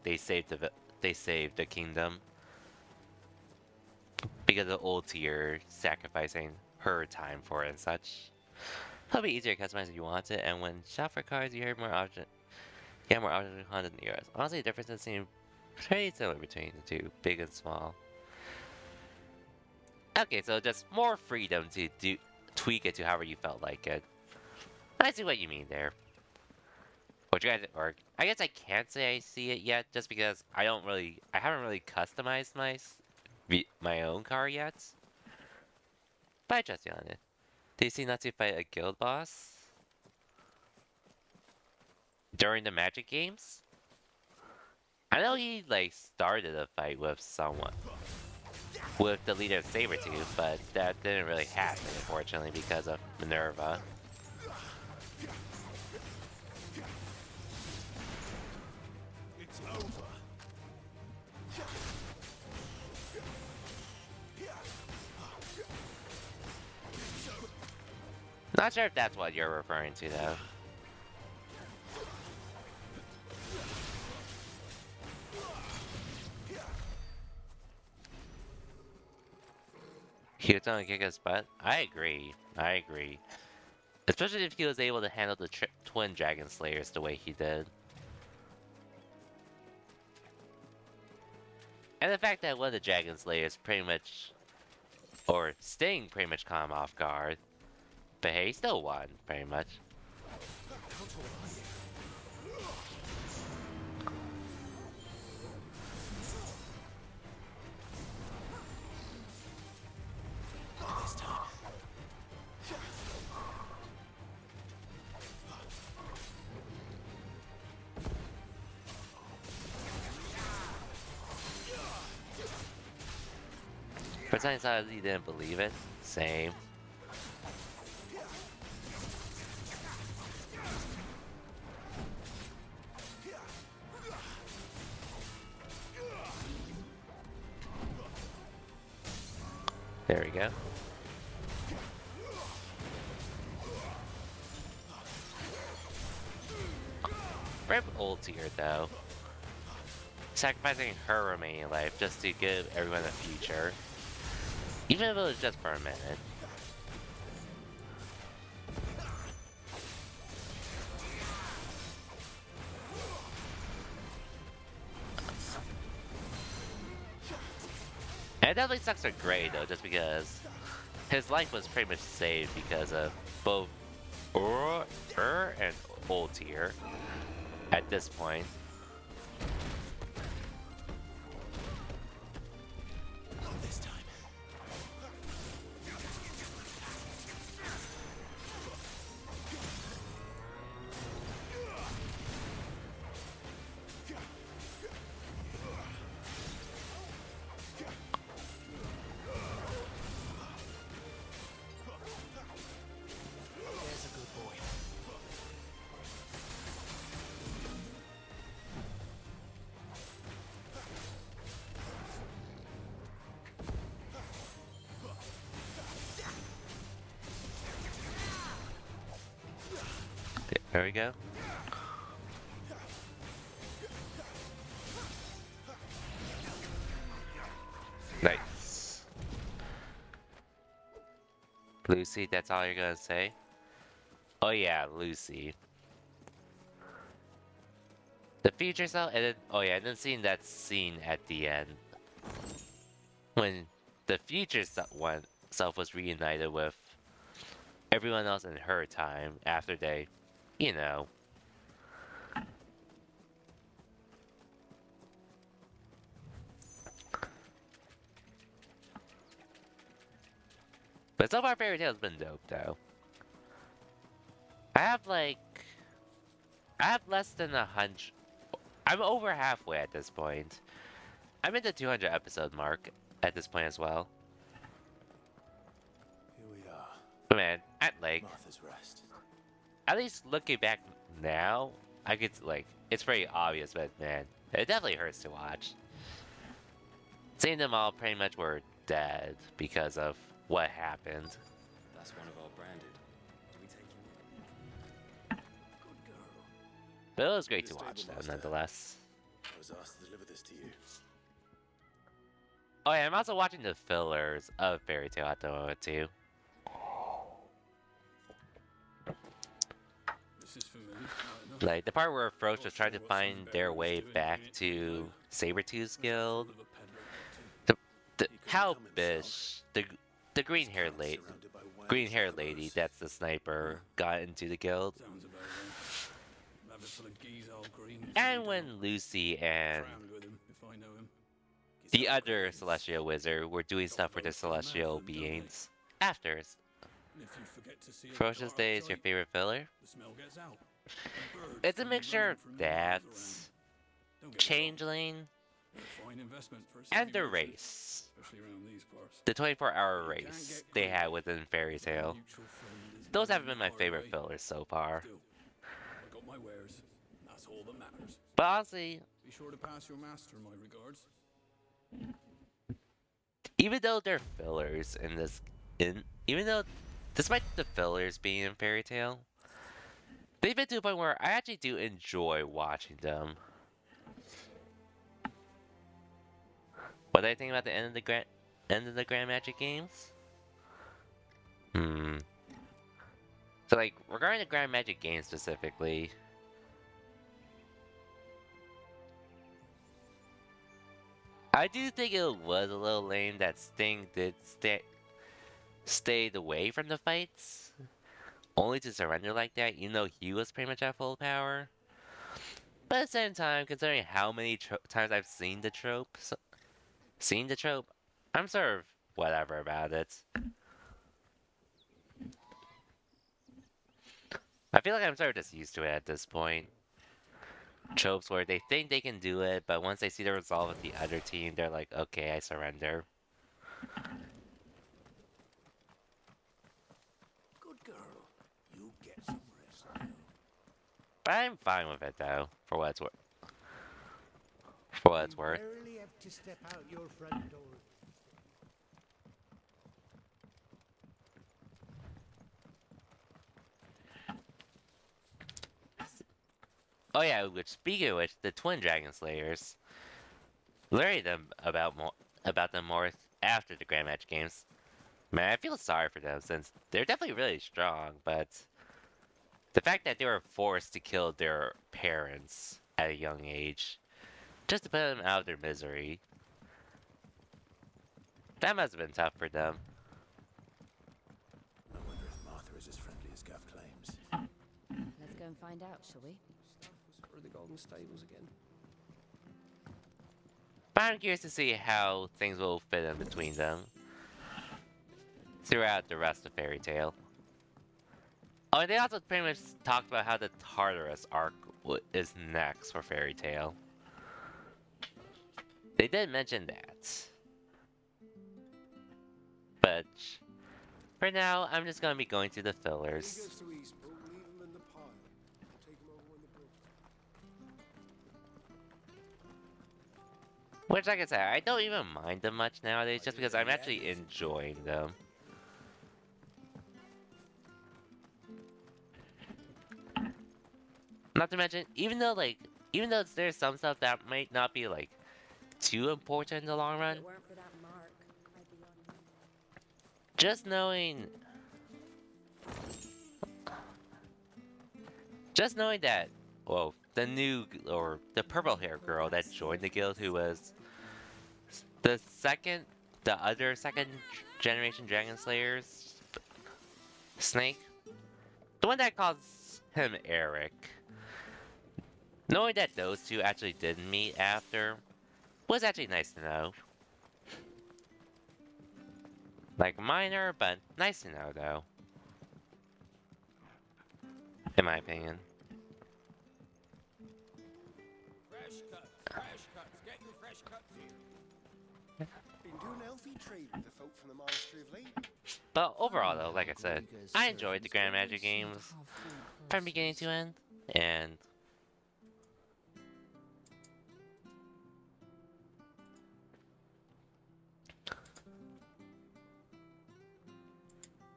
they saved the kingdom. because of old tier sacrificing her time for it and such. It'll be easier to customize if you want it, and when shop for cards, you hear more options. You have more options than content than yours. Honestly, the differences seem pretty similar between the two, big and small. Okay, so just more freedom to tweak it to however you felt like it. I see what you mean there. Which guys, or I guess I can't say I see it yet, just because I haven't really customized my own car yet. But I trust you on it. Do you see not to fight a guild boss during the Magic games? I know he like started a fight with someone, with the leader of Sabretooth, but that didn't really happen, unfortunately, because of Minerva. It's over. Not sure if that's what you're referring to, though. He was gonna kick his butt? I agree. I agree. Especially if he was able to handle the twin Dragon Slayers the way he did. And the fact that one of the Dragon Slayers pretty much, or Sting pretty much caught him off guard. But hey, he still won, pretty much. Pretending that he didn't believe it. Same. There we go. Rip old tier though. Sacrificing her remaining life just to give everyone a future. Even if it was just for a minute. And it definitely sucks for Gray though, just because his life was pretty much saved because of both her and old tier at this point. There we go. Nice. Lucy, that's all you're gonna say? Oh yeah, Lucy. The future self, and then, oh yeah, and then seeing that scene at the end. When the future self was reunited with everyone else in her time after they, you know. But so far Fairy Tail's been dope though. I have less than 100. I'm over halfway at this point. I'm at the 200 episode mark at this point as well. Here we are. But man, Martha's Rest. at least looking back now, I could it's pretty obvious, but man, it definitely hurts to watch. Seeing them all pretty much were dead because of what happened. That's one of our branded. Do we take you in? Good girl. But it was great to Stable watch though, master. nonetheless. I was asked to deliver this to you. Oh yeah, I'm also watching the fillers of Fairy Tail at the moment too. This is for me. Right enough. Like the part where Froach Not was trying sure to what some find better their way way of doing back it, to Sabretooth's Where's that guild. fool of a peddler got to? He couldn't How come himself. Bish, the green His haired camp lady, surrounded by wild green haired lady, jackals. that's the sniper, got into the guild. Sounds about right. Have it full of geese all green. And when Lucy and Crammed with him, if I know him. the other Celestial Wizard were doing stuff for the Celestial beings. After And if you forget to seal the Ferocious door Day is your tight, favorite filler? the smell gets out. And birds It's a come mixture running of from that, miles around. Don't get me wrong, Changeling, they're a fine investment for a and city the merchant, race. especially around these parts. The 24-hour But you can't race get they greedy had within Fairy if our Tail. mutual friend is Those living haven't been the my hard favorite way. fillers so far. Still, I got my wares. That's all that matters. But honestly, Be sure to pass your master my regards. even though they're fillers in this, even though, despite the fillers being in Fairy Tail, they've been to a point where I actually do enjoy watching them. What do I think about the end of the Grand Magic games? So like regarding the Grand Magic games specifically, I do think it was a little lame that Sting did stayed away from the fights, only to surrender like that, even though he was pretty much at full power. But at the same time, considering how many times I've seen the trope, I'm sort of whatever about it. I feel like I'm sort of just used to it at this point. Tropes where they think they can do it, but once they see the resolve of the other team, they're like, okay, I surrender. Good girl. You get some rest now. But I'm fine with it though, for what it's worth. For what it's You worth. rarely have to step out your front door. Oh yeah, which speaking of which, the Twin Dragon Slayers. Learning about them more after the Grand Match games. Man, I feel sorry for them since they're definitely really strong, but the fact that they were forced to kill their parents at a young age, just to put them out of their misery, that must have been tough for them. I wonder if Martha is as friendly as Gav claims. Let's go and find out, shall we? Stuff was for the Golden Stables again. But I'm curious to see how things will fit in between them throughout the rest of Fairy Tail. Oh, and they also pretty much talked about how the Tartarus arc is next for Fairy Tail. They did mention that. But for now, I'm just gonna be going through the fillers. He goes to Eastbourne, leave him in the pile. Take him over when the boat. Which, like I said, I don't even mind them much nowadays, just because I'm actually enjoying them. Not to mention, even though there's some stuff that might not be like too important in the long run, If it weren't for that mark, I'd be on you. just knowing that, well, the purple hair girl that joined the guild, who was the other second generation Dragon Slayers, Snake, the one that calls him Eric. Knowing that those two actually did meet after was actually nice to know. Like minor, but nice to know though. In my opinion. Fresh cuts. Get your fresh cuts here. Been doing healthy trade with the folk from the Monastery of late. But overall though, like I said, I enjoyed the Grand Magic games from beginning to end, and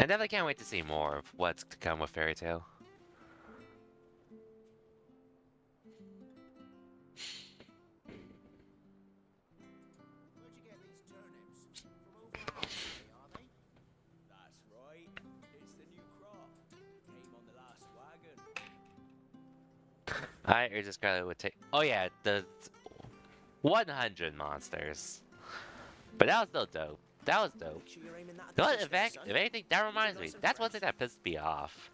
I definitely can't wait to see more of what's to come with Fairy Tail. Where'd you get these turnips? I Urza Scarlet would take. Oh yeah, the 100 monsters. But that was still dope. That was dope. Make sure you're aiming that at You know the what, fish if, there, son. if anything, that reminds me. nice and That's one fresh. thing that pissed me off.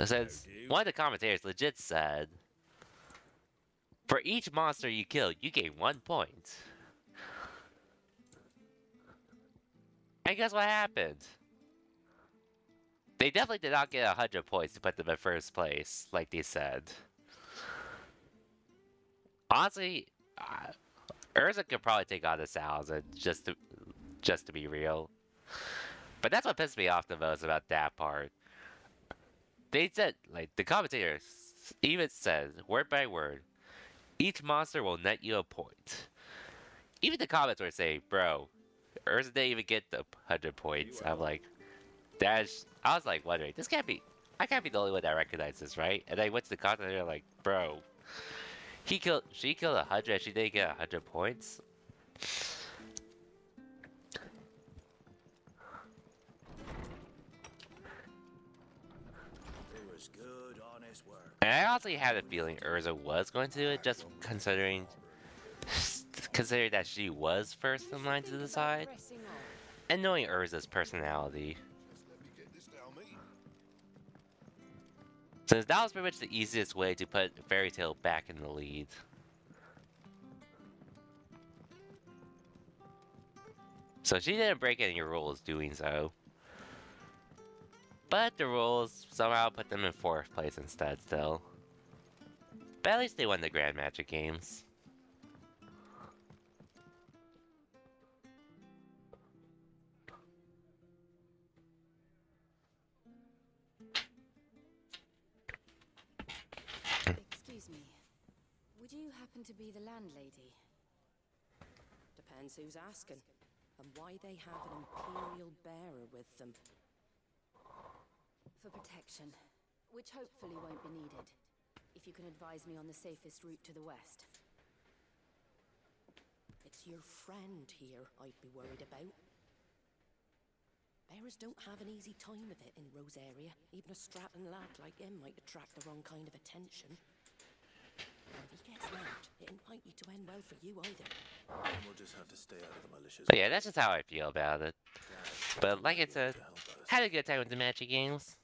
Since one of the commentators legit said, for each monster you kill, you gain 1 point. And guess what happened? They definitely did not get 100 points to put them in first place, like they said. Honestly, Urza could probably take on 1,000 just to be real. But that's what pissed me off the most about that part. They said, like, the commentators even said, word by word, each monster will net you a point. Even the comments were saying, bro, Urza didn't even get the 100 points. I'm like, I was like wondering, I can't be the only one that recognizes this, right? And I went to the comments and they're like, bro, she killed 100, she didn't get 100 points. It was good, honest work. And I honestly had a feeling Urza was going to do it, just considering that she was first in line to decide, and knowing Urza's personality. Since that was pretty much the easiest way to put Fairy Tail back in the lead. So she didn't break any rules doing so. But the rules somehow put them in 4th place instead still. But at least they won the Grand Magic Games. Excuse me. Would you happen to be the landlady? Depends who's asking, and why they have an Imperial bearer with them. For protection, which hopefully won't be needed. If you can advise me on the safest route to the west. It's your friend here I'd be worried about. Bearers don't have an easy time of it in Rosaria. Even a strapping lad like him might attract the wrong kind of attention. Now, if he gets nabbed, it ain't likely to end well for you either. And we'll just have to stay out of the malicious. But yeah, that's just how I feel about it. But like I said, had a good time with the Magic Games.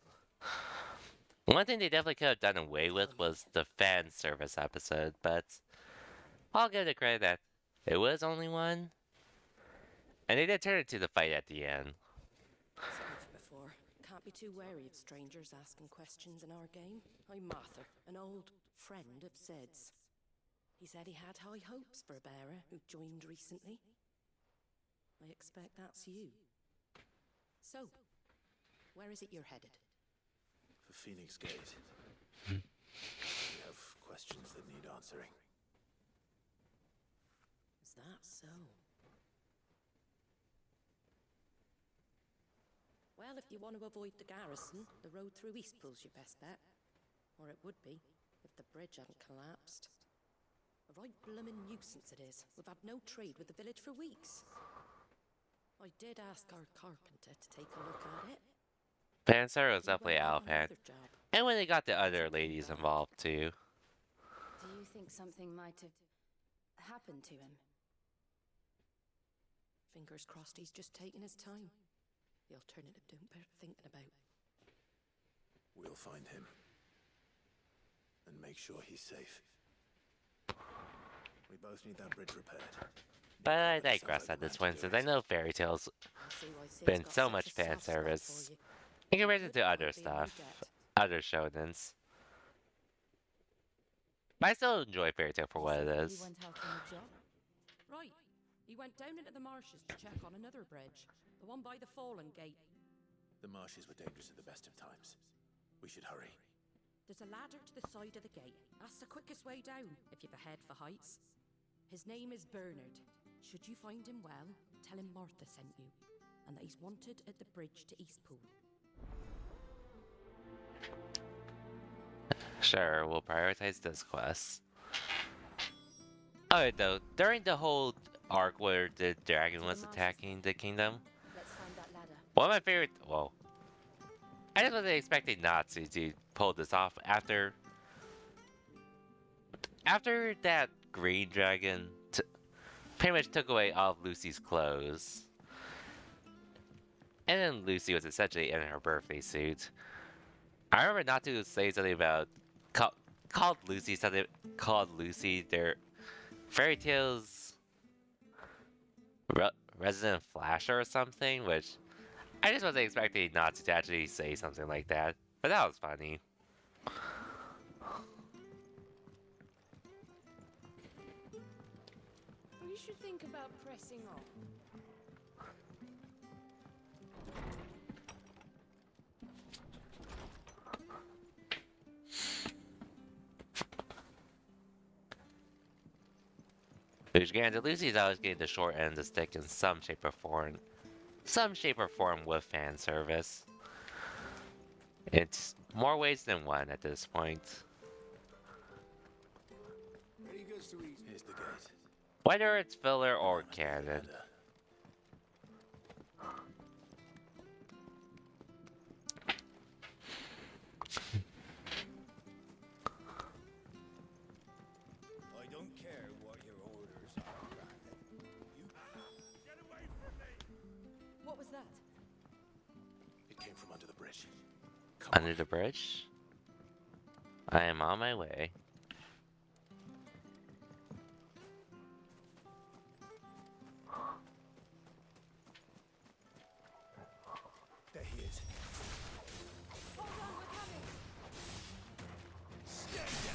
One thing they definitely could have done away with was the fan service episode, but I'll give the credit that it was only one. And they did turn it to the fight at the end. Said before, can't be too wary of strangers asking questions in our game. I'm Mather, an old friend of Sid's. He said he had high hopes for a bearer who joined recently. I expect that's you. So, where is it you're headed? For Phoenix Gate. We have questions that need answering. Is that so? Well, if you want to avoid the garrison, the road through Eastpool's your best bet. Or it would be, if the bridge hadn't collapsed. A right bloomin' nuisance it is. We've had no trade with the village for weeks. I did ask our carpenter to take a look at it. Pansar was definitely out of hand. And when they got the other ladies involved too. Do you think something might have happened to him? Fingers crossed he's just taking his time. The alternative don't bear thinking about. We'll find him. And make sure he's safe. We both need that bridge repaired. But I digress at this point, since I know Fairy Tail's been so much fan service in comparison to other stuff, other shonens. But I still enjoy Fairy Tail for what it is. Right. He went down into the marshes to check on another bridge. The one by the Fallen Gate. The marshes were dangerous at the best of times. We should hurry. There's a ladder to the side of the gate. That's the quickest way down, if you've a head for heights. His name is Bernard. Should you find him well, tell him Martha sent you, and that he's wanted at the bridge to Eastpool. Sure, we'll prioritize this quest. Alright though, during the whole arc where the dragon was attacking the kingdom, one of my favorite, well, I just wasn't expecting Natsu to pull this off after after that green dragon pretty much took away all of Lucy's clothes, and then Lucy was essentially in her birthday suit. I remember Natsu saying something about called Lucy their fairy tales resident flasher or something, which I just wasn't expecting Natsu to actually say something like that, but that was funny. You should think about pressing on. Which granted, Lucy's always getting the short end of the stick in some shape or form. Some shape or form with fan service. It's more ways than one at this point. Here's the gate. Whether it's filler or canon. I don't care what your orders are, Brandon. You get away from me! What was that? It came from under the bridge. Under the bridge? I am on my way. There he is. Hold on, we're coming. Stay down.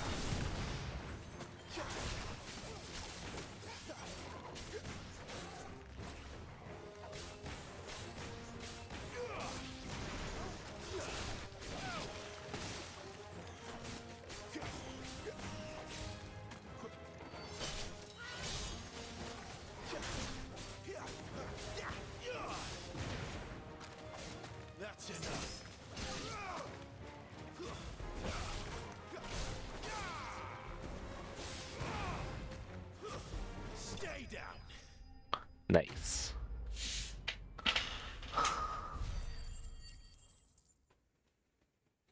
That's enough. Stay down. Nice.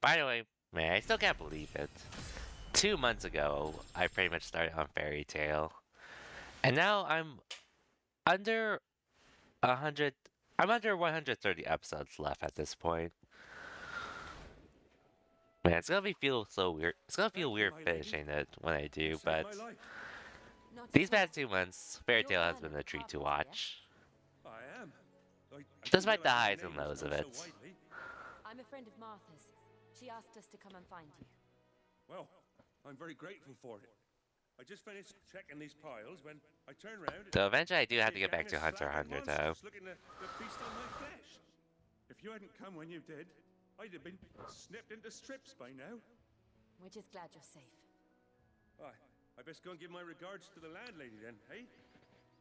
By the way, man, I still can't believe it. 2 months ago, I pretty much started on Fairy Tail. And now I'm under 100. I'm under 130 episodes left at this point. Man, it's gonna feel so weird. It's gonna feel weird finishing it when I do, but these past 2 months, Fairy Tail has been a treat to watch. I am. Despite the highs and lows of it. I'm a friend of Martha's. She asked us to come and find you. Well, I'm very grateful for it. I just finished checking these piles when I turned around. So eventually I do have to get back to Hunter x Hunter though. Looking to feast on my flesh. If you hadn't come when you did, I'd have been snipped into strips by now. We're just glad you're safe. I best go and give my regards to the landlady then, hey?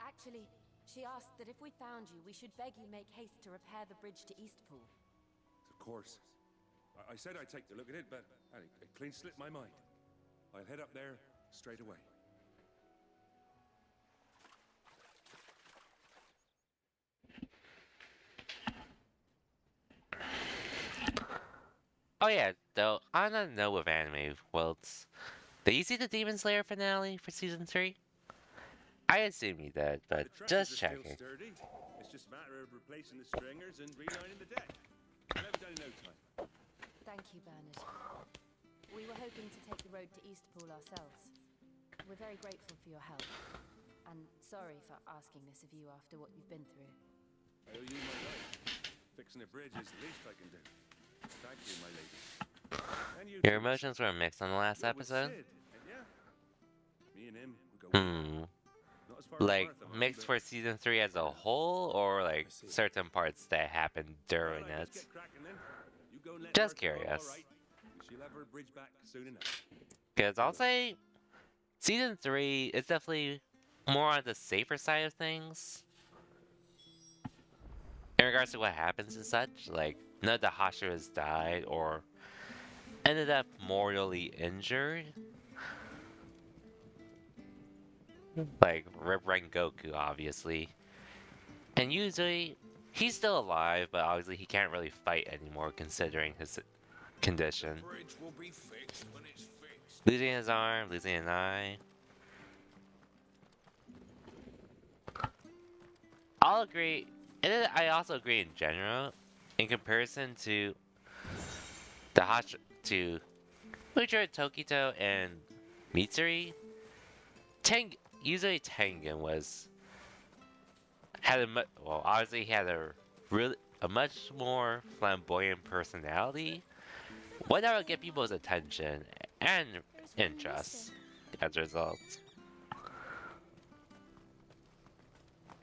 Actually, she asked that if we found you, we should beg you make haste to repair the bridge to Eastpool. Of course. I said I'd take a look at it, but it clean slipped my mind. I'll head up there straight away. Oh yeah, though, on a note with anime worlds, did you see the Demon Slayer finale for season 3? I assume you did, but just checking. Sturdy. It's just a matter of replacing the stringers and relining the deck. I'll have it done in no time. Thank you, Bernard. We were hoping to take the road to Eastpool ourselves. We're very grateful for your help. And sorry for asking this of you after what you've been through. I owe you my life. Fixing a bridge is the least I can do. Thank you, my lady. And you Your emotions were mixed on the last episode? Sid, yeah. Me and him would go Not as far as Like, Martha, mixed for season 3 as a whole, or like certain parts that happened during it? Just curious. She'll have her bridge back soon enough. Because I'll say, season 3 is definitely more on the safer side of things. In regards to what happens and such, like, none of the Hashiras died or ended up mortally injured. Like, Rip Rengoku, obviously. And usually, he's still alive, but obviously he can't really fight anymore considering his condition. Bridge will be fixed when it's fixed. Losing his arm, losing an eye. I'll agree, and then I also agree in general, in comparison to the to Mujo, Tokito, and Mitsuri. Usually Tengen had well, obviously he had a much more flamboyant personality. One that would get people's attention and interest as a result.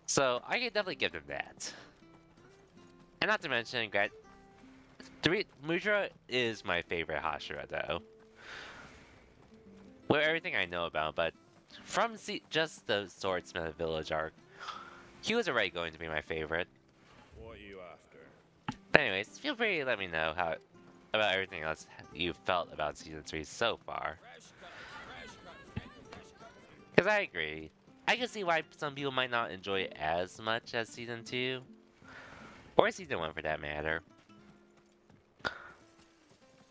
So I can definitely give them that. And not to mention, Mudra is my favorite Hashira though. With everything I know about, but from just the Swordsmith Village arc, he was already going to be my favorite. What are you after? Anyways, feel free to let me know about everything else you felt about Season 3 so far. Because I agree. I can see why some people might not enjoy it as much as Season 2. Or Season 1 for that matter.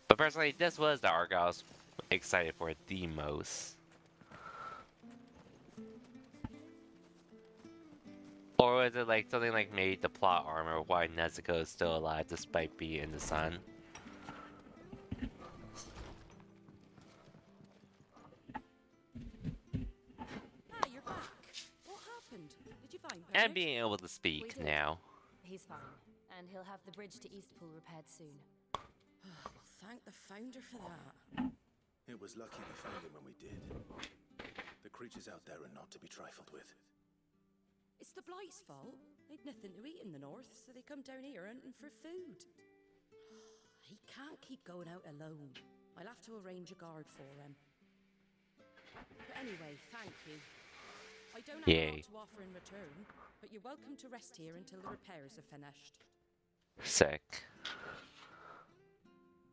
But personally, this was the arc I was excited for the most. Or was it like something like maybe the plot armor why Nezuko is still alive despite being in the sun? Ah, you're back. What happened? Did you find And being able to speak now. He's fine, and he'll have the bridge to Eastpool repaired soon. Well, thank the Founder for that. It was lucky we found him when we did. The creatures out there are not to be trifled with. It's the Blight's fault. They've nothing to eat in the north, so they come down here hunting for food. He can't keep going out alone. I'll have to arrange a guard for him. But anyway, thank you. I don't have a lot to offer in return, but you're welcome to rest here until the repairs are finished. Sick.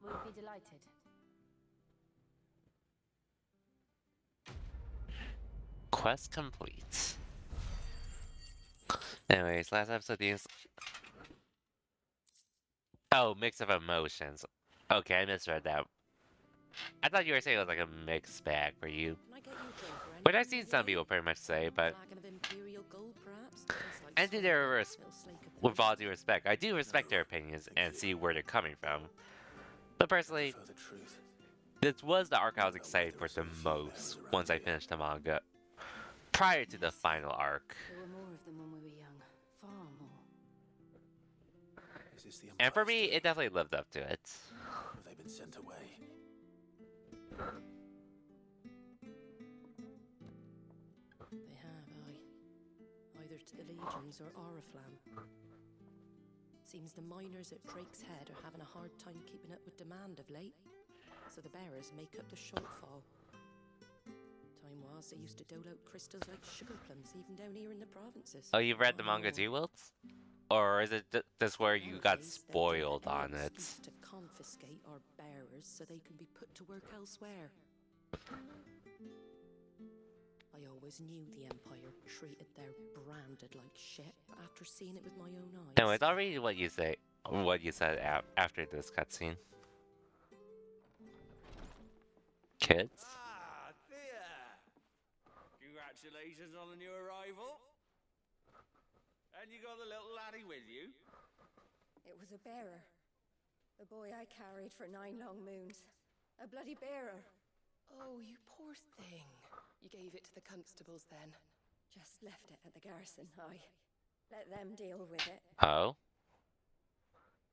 We'd be delighted. Quest complete. Anyways, last episode these. Oh, mix of emotions. Okay, I misread that. I thought you were saying it was like a mixed bag for you. Which I've seen some people pretty much say, but. And with all due respect, I do respect their opinions and see where they're coming from. But personally, this was the arc I was excited for the most once I finished the manga. Prior to the final arc. There were more of them when we were young. Far more. And for me, it definitely lived up to it. Have they been sent away? They have, either to the Legions or Oriflamme. Seems the miners at Drake's Head are having a hard time keeping up with demand of late, so the bearers make up the shortfall. Time was they used to dole out crystals like sugar plums even down here in the provinces. Oh, you've read the manga too, Wilt? Or is it this where you got spoiled on it? To confiscate our bearers so they can be put to work elsewhere. I always knew the Empire treated their branded like shit, but after seeing it with my own eyes. Anyways, I'll read what you said after this cutscene. Kids? Ah, there! Congratulations on the new arrival. And you got the little laddie with you? It was a bearer. The boy I carried for 9 long moons. A bloody bearer. Oh, you poor thing. You gave it to the constables then? Just left it at the garrison, I let them deal with it. Oh?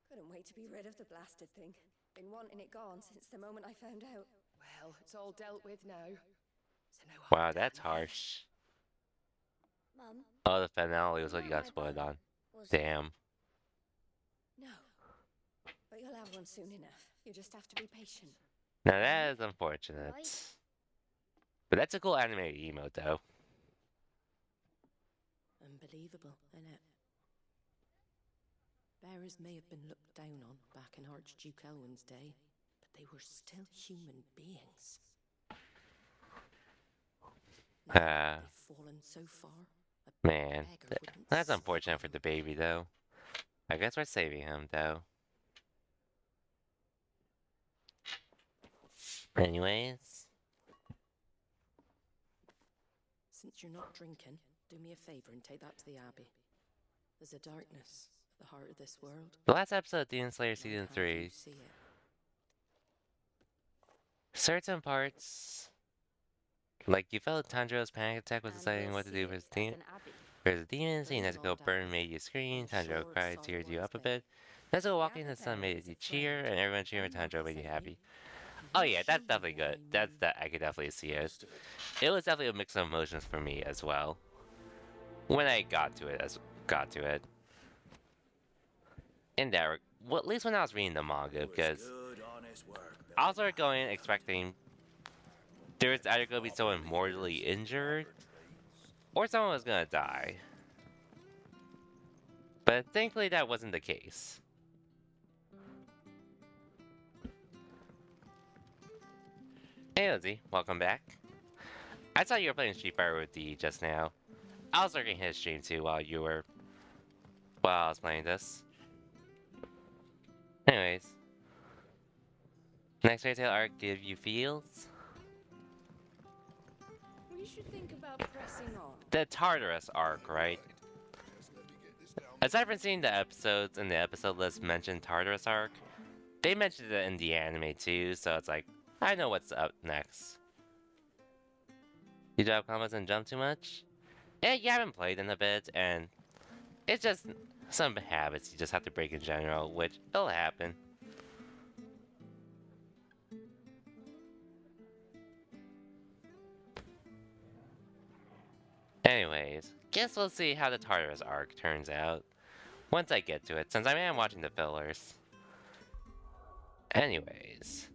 Couldn't wait to be rid of the blasted thing. Been wanting it gone since the moment I found out. Well, it's all dealt with now. So no Wow, that's harsh. Mum? Oh, the finale was what you got spoiled on. Damn. No. But you'll have one soon enough. You just have to be patient. Now that is unfortunate. But that's a cool animated emote, though. Unbelievable, innit? Bearers may have been looked down on back in Archduke Elwin's day, but they were still human beings. Now they've fallen so far. Man, that's unfortunate for the baby, though. I guess we're saving him, though. Anyways. Since you're not drinking, do me a favor and take that to the Abbey. There's a darkness at the heart of this world. The last episode of Demon Slayer Season How do 3. you see it? Certain parts, like you felt Tanjiro's panic attack was deciding what to do with his demon. There's a demon, so Nezuko burn made you scream, Tanjiro cried, teared you up a bit. Nezuko walking in the sun made you cheer, and everyone cheering with Tanjiro made you happy. Oh yeah, that's definitely good. That I could definitely see it. It was definitely a mix of emotions for me as well. When I got to it. In that, well, at least when I was reading the manga, because I was already going expecting there was either going to be someone mortally injured or someone was going to die. But thankfully that wasn't the case. Hey Lizzie, welcome back. I saw you were playing Street Fighter with D just now. I was lurking his stream too while I was playing this. Anyways. Next Fairy Tail arc give you feels? We should think about pressing on. The Tartarus arc, right? Aside from seeing the episodes and the episode list mention Tartarus arc, they mentioned it in the anime too, so it's like, I know what's up next. You drop combos and jump too much? Yeah, you haven't played in a bit, and it's just some habits you just have to break in general, which it'll happen. Anyways, guess we'll see how the Tartarus arc turns out once I get to it, since I am watching the fillers. Anyways,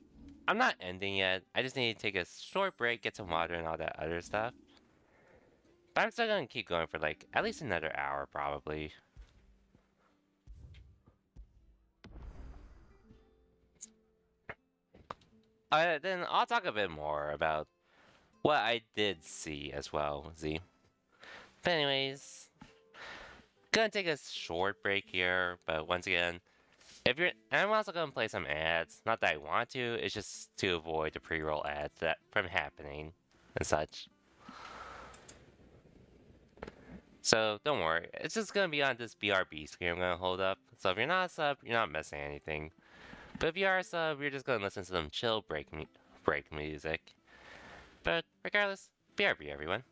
I'm not ending yet. I just need to take a short break, get some water and all that other stuff. But I'm still gonna keep going for like at least another hour probably. Then I'll talk a bit more about what I did see as well, Z. But anyways, gonna take a short break here, but once again, I'm also gonna play some ads. Not that I want to, it's just to avoid the pre-roll ads from happening and such. So don't worry, it's just gonna be on this BRB screen I'm gonna hold up. So if you're not a sub, you're not missing anything. But if you are a sub, you're just gonna listen to some chill break music. But regardless, BRB everyone.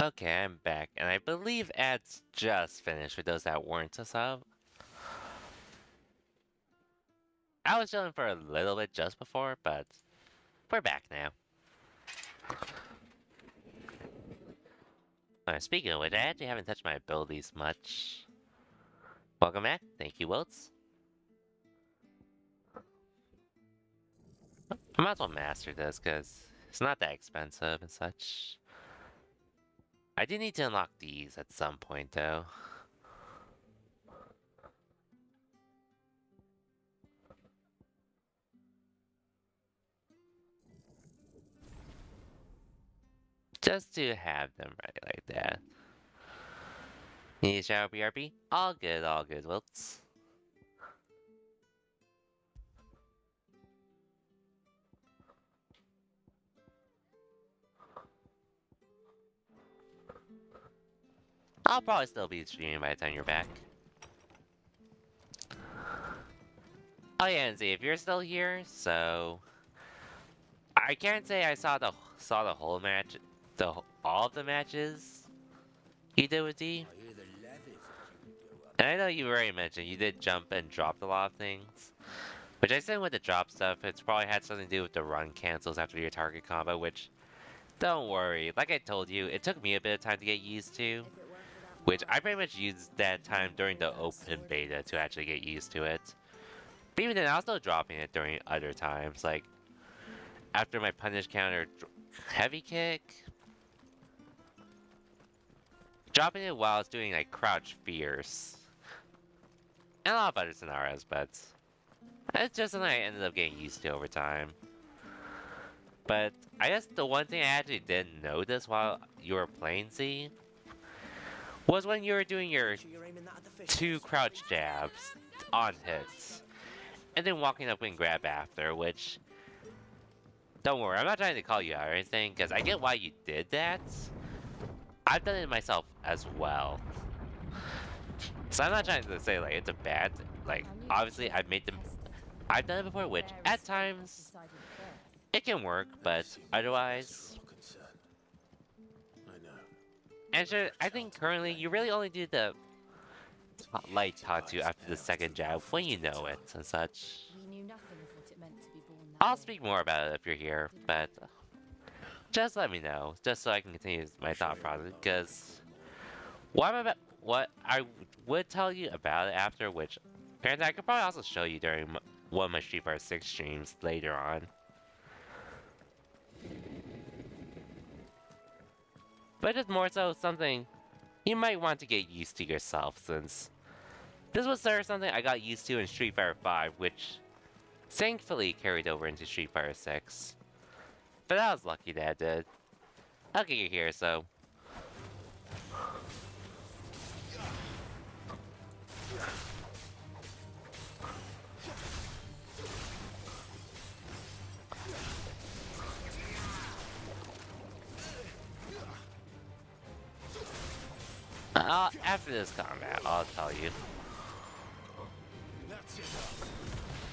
Okay, I'm back, and I believe ads just finished for those that weren't a sub. I was chilling for a little bit just before, but we're back now. Speaking of which, I actually haven't touched my abilities much. Welcome back. Thank you, Wilts. I might as well master this, because it's not that expensive and such. I do need to unlock these at some point, though. Just to have them ready like that. Need a shower, BRB? All good, Wilts. I'll probably still be streaming by the time you're back. Oh yeah, and see if you're still here, so I can't say I saw the whole match, all of the matches you did with D. And I know you already mentioned you did jump and dropped a lot of things, which I said with the drop stuff, it's probably had something to do with the run cancels after your target combo. Which, don't worry, like I told you, it took me a bit of time to get used to. Which I pretty much used that time during the open beta to actually get used to it. But even then, I was still dropping it during other times, like after my punish counter heavy kick. Dropping it while I was doing like crouch fierce. And a lot of other scenarios, but it's just something I ended up getting used to over time. But I guess the one thing I actually didn't notice while you were playing Z was when you were doing your 2 crouch jabs on hits, and then walking up and grab after, which, don't worry, I'm not trying to call you out or anything, because I get why you did that. I've done it myself as well. So I'm not trying to say, like, it's a bad, like, obviously I've done it before, which, at times, it can work, but otherwise... And sure, I think currently you really only do the light Tatsu after the second jab when you know it and such. I'll speak more about it if you're here, but just let me know, just so I can continue my thought process, because what I would tell you about it after, which apparently I could probably also show you during one of my Street Fighter 6 streams later on. But it's more so something you might want to get used to yourself, since this was sort of something I got used to in Street Fighter 5, which thankfully carried over into Street Fighter 6. But I was lucky that it did. Okay, you're here, so... after this combat, I'll tell you.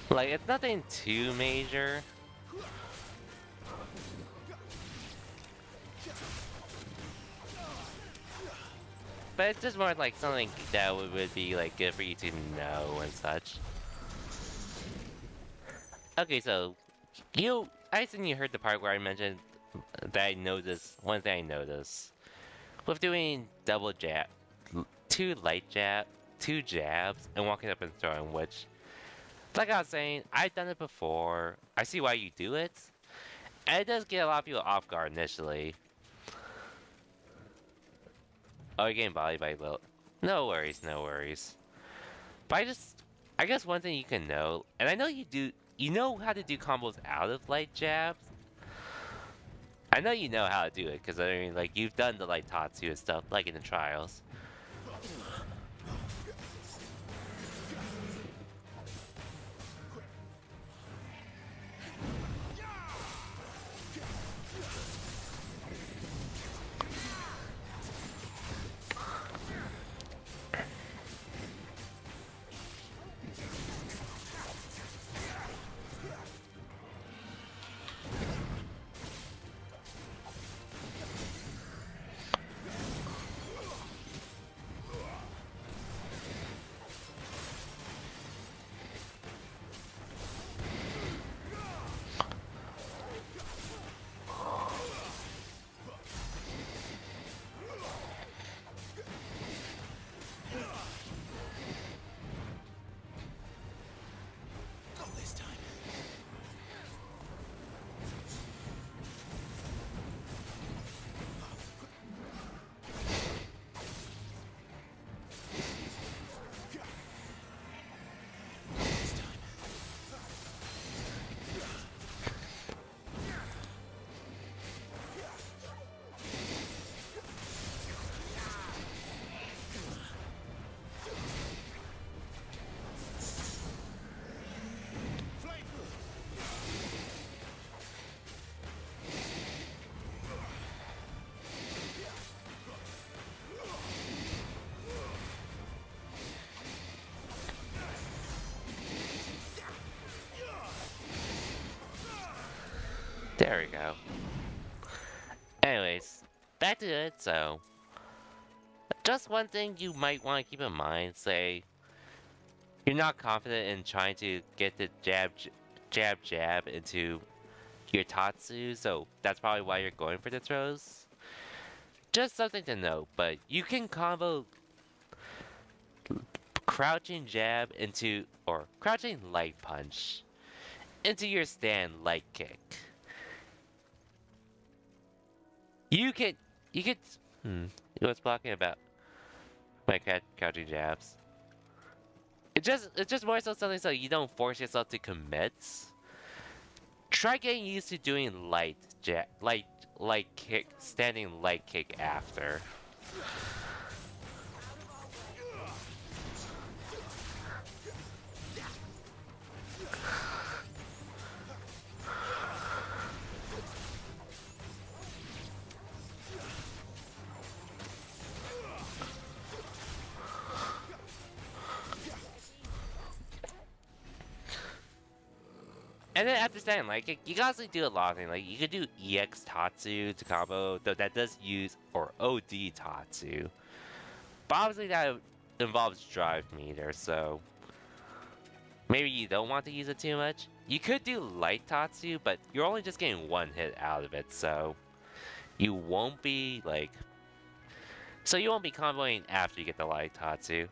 Like, it's nothing too major. But it's just more like something that would be like good for you to know and such. Okay, so I assume you heard the part where I mentioned that I noticed, one thing I noticed with doing double jab, 2 jabs, and walking up and throwing, which, like I was saying, I've done it before. I see why you do it, and it does get a lot of people off guard initially. Oh, you're getting bodied by Lil. No worries, no worries. But I guess one thing you can know, and I know you know how to do combos out of light jabs. I know you know how to do it, because I mean, like, you've done the light Tatsu and stuff, like in the trials. There we go. Anyways, back to it, so... Just one thing you might want to keep in mind, say... You're not confident in trying to get the jab into your Tatsu, so that's probably why you're going for the throws. Just something to note, but you can combo crouching jab into, or crouching light punch into your stand light kick. You could, what's blocking about my crouching jabs? It's just more so something so you don't force yourself to commit. Try getting used to doing light kick, standing light kick after. And then after standing light kick, you can also do a lot of things. Like you could do EX Tatsu to combo, though that does use, or OD Tatsu. But obviously that involves drive meter, so maybe you don't want to use it too much. You could do light Tatsu, but you're only just getting one hit out of it, so you won't be like, you won't be comboing after you get the light Tatsu.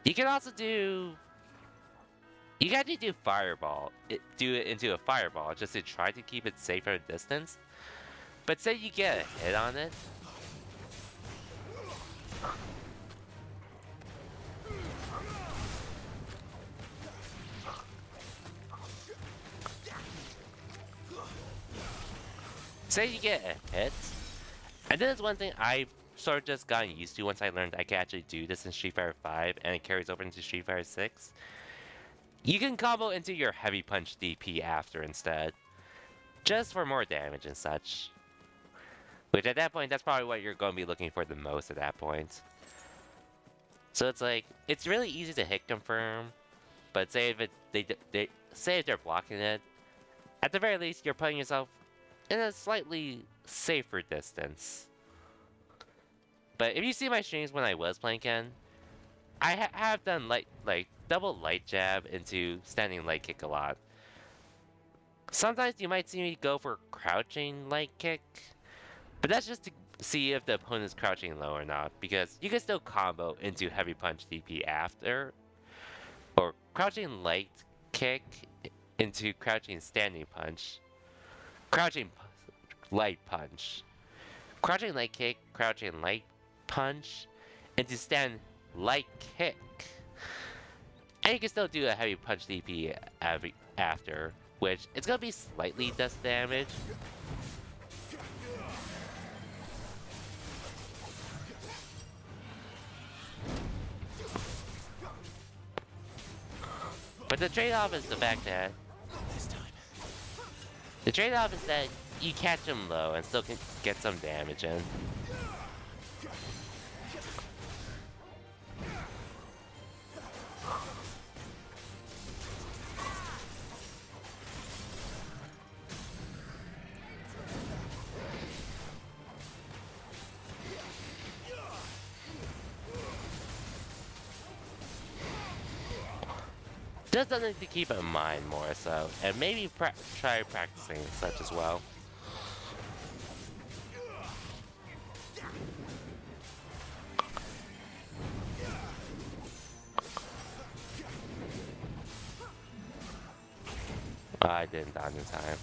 You can also do... You gotta do fireball. Do it into a fireball just to try to keep it safe from a distance. But say you get a hit on it. Say you get a hit. And this is one thing I've sort of just gotten used to once I learned I can actually do this in Street Fighter 5 and it carries over into Street Fighter 6. You can combo into your heavy punch DP after instead. Just for more damage and such. Which at that point, that's probably what you're going to be looking for the most at that point. So it's like, it's really easy to hit confirm, but say if they're blocking it, at the very least you're putting yourself in a slightly safer distance. But if you see my streams when I was playing Ken, I have done double light jab into standing light kick a lot. Sometimes you might see me go for crouching light kick, but that's just to see if the opponent's crouching low or not, because you can still combo into heavy punch DP after, or crouching light kick into crouching standing punch, crouching light punch, crouching light kick, crouching light punch into stand light kick. And you can still do a heavy punch DP after, which it's gonna be slightly less damage. But the trade-off is the fact that you catch him low and still can get some damage in. Just something to keep in mind more so, and maybe try practicing such as well. I didn't die in time.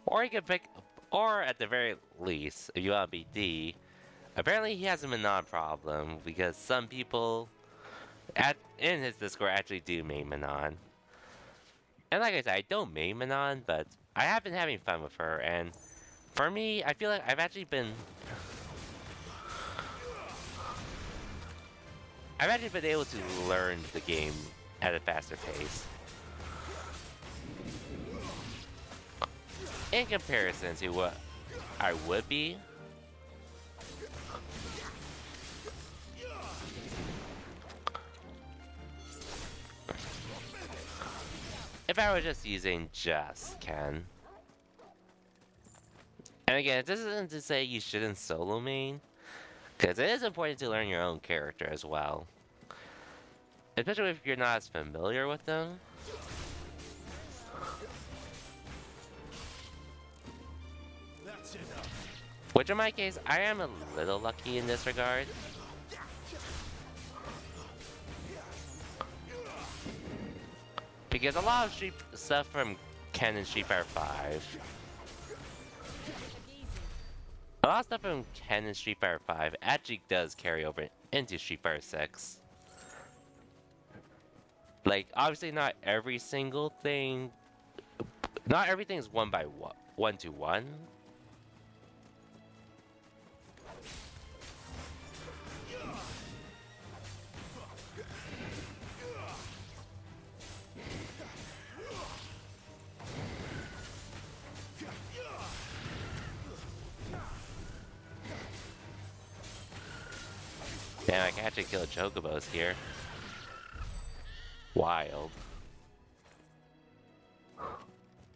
Or you can pick, or at the very least, if you want to be D, apparently he has a Manon problem because some people in his Discord actually do main Manon. And like I said, I don't main Manon, but I have been having fun with her, and for me, I feel like I've actually been able to learn the game at a faster pace. In comparison to what I would be. If I was just using just Ken. And again, this isn't to say you shouldn't solo main, because it is important to learn your own character as well. Especially if you're not as familiar with them. That's enough. Which in my case, I am a little lucky in this regard. Because a lot of stuff from Ken and Street Fighter 5. A lot of stuff from Ken and Street Fighter 5 actually does carry over into Street Fighter 6. Like, obviously not every single thing... Not everything is one to one. Damn, I can actually kill chocobos here. Wild.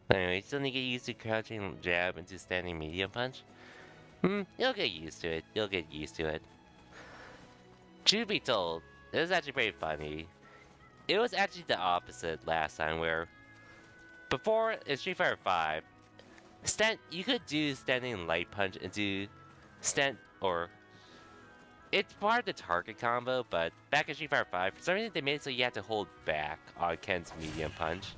Anyway, you still need to get used to crouching jab into standing medium punch. You'll get used to it. You'll get used to it. Truth be told, it was actually pretty funny. It was actually the opposite last time, where before in Street Fighter 5, you could do standing light punch into it's part of the target combo, but back in Street Fighter 5, for some reason they made it so you had to hold back on Ken's medium punch.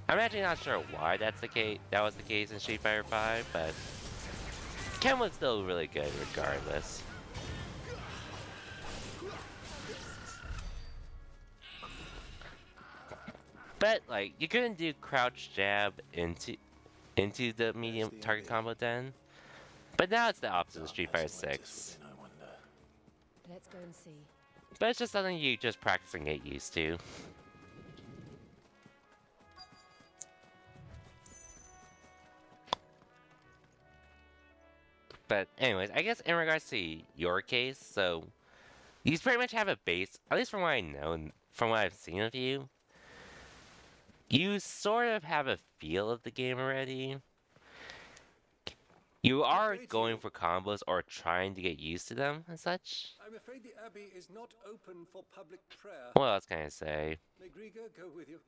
I'm actually not sure why that was the case in Street Fighter 5, but Ken was still really good regardless. But like, you couldn't do crouch jab into the medium target combo then. But now it's the opposite of Street Fighter 6. Let's go and see. But it's just something you just practicing get used to. But anyways, I guess in regards to your case, so you pretty much have a base, at least from what I know and from what I've seen of you. You sort of have a feel of the game already. You are going for combos or trying to get used to them and such. I'm afraid the Abbey is not open for public prayer. What else can I say? May Griga go with you.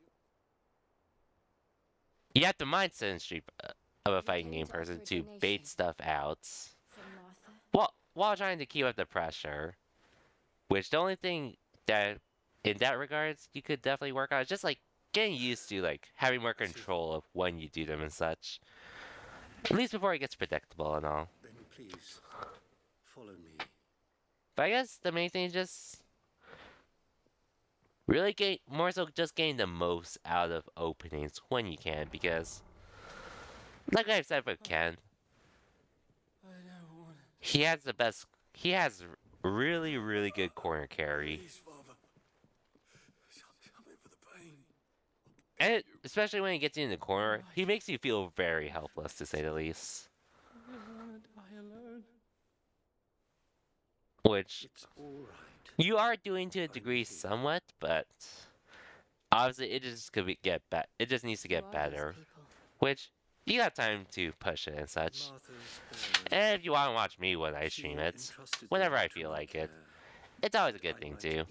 You have the mindset in Street of a fighting game person to bait stuff out. While trying to keep up the pressure. Which the only thing that, in that regards, you could definitely work on is just like getting used to like having more control of when you do them and such. At least before it gets predictable and all. Then please, follow me. But I guess the main thing is just really more so just getting the most out of openings when you can, because like I've said for Ken, he has really, really good corner carry. And especially when he gets you in the corner, he makes you feel very helpless, to say the least. I don't want to die alone. Which you are doing to a degree somewhat, but obviously it just it just needs to get better. Which you got time to push it and such. And if you want to watch me when I stream it, whenever I feel like it, it's always a good thing too.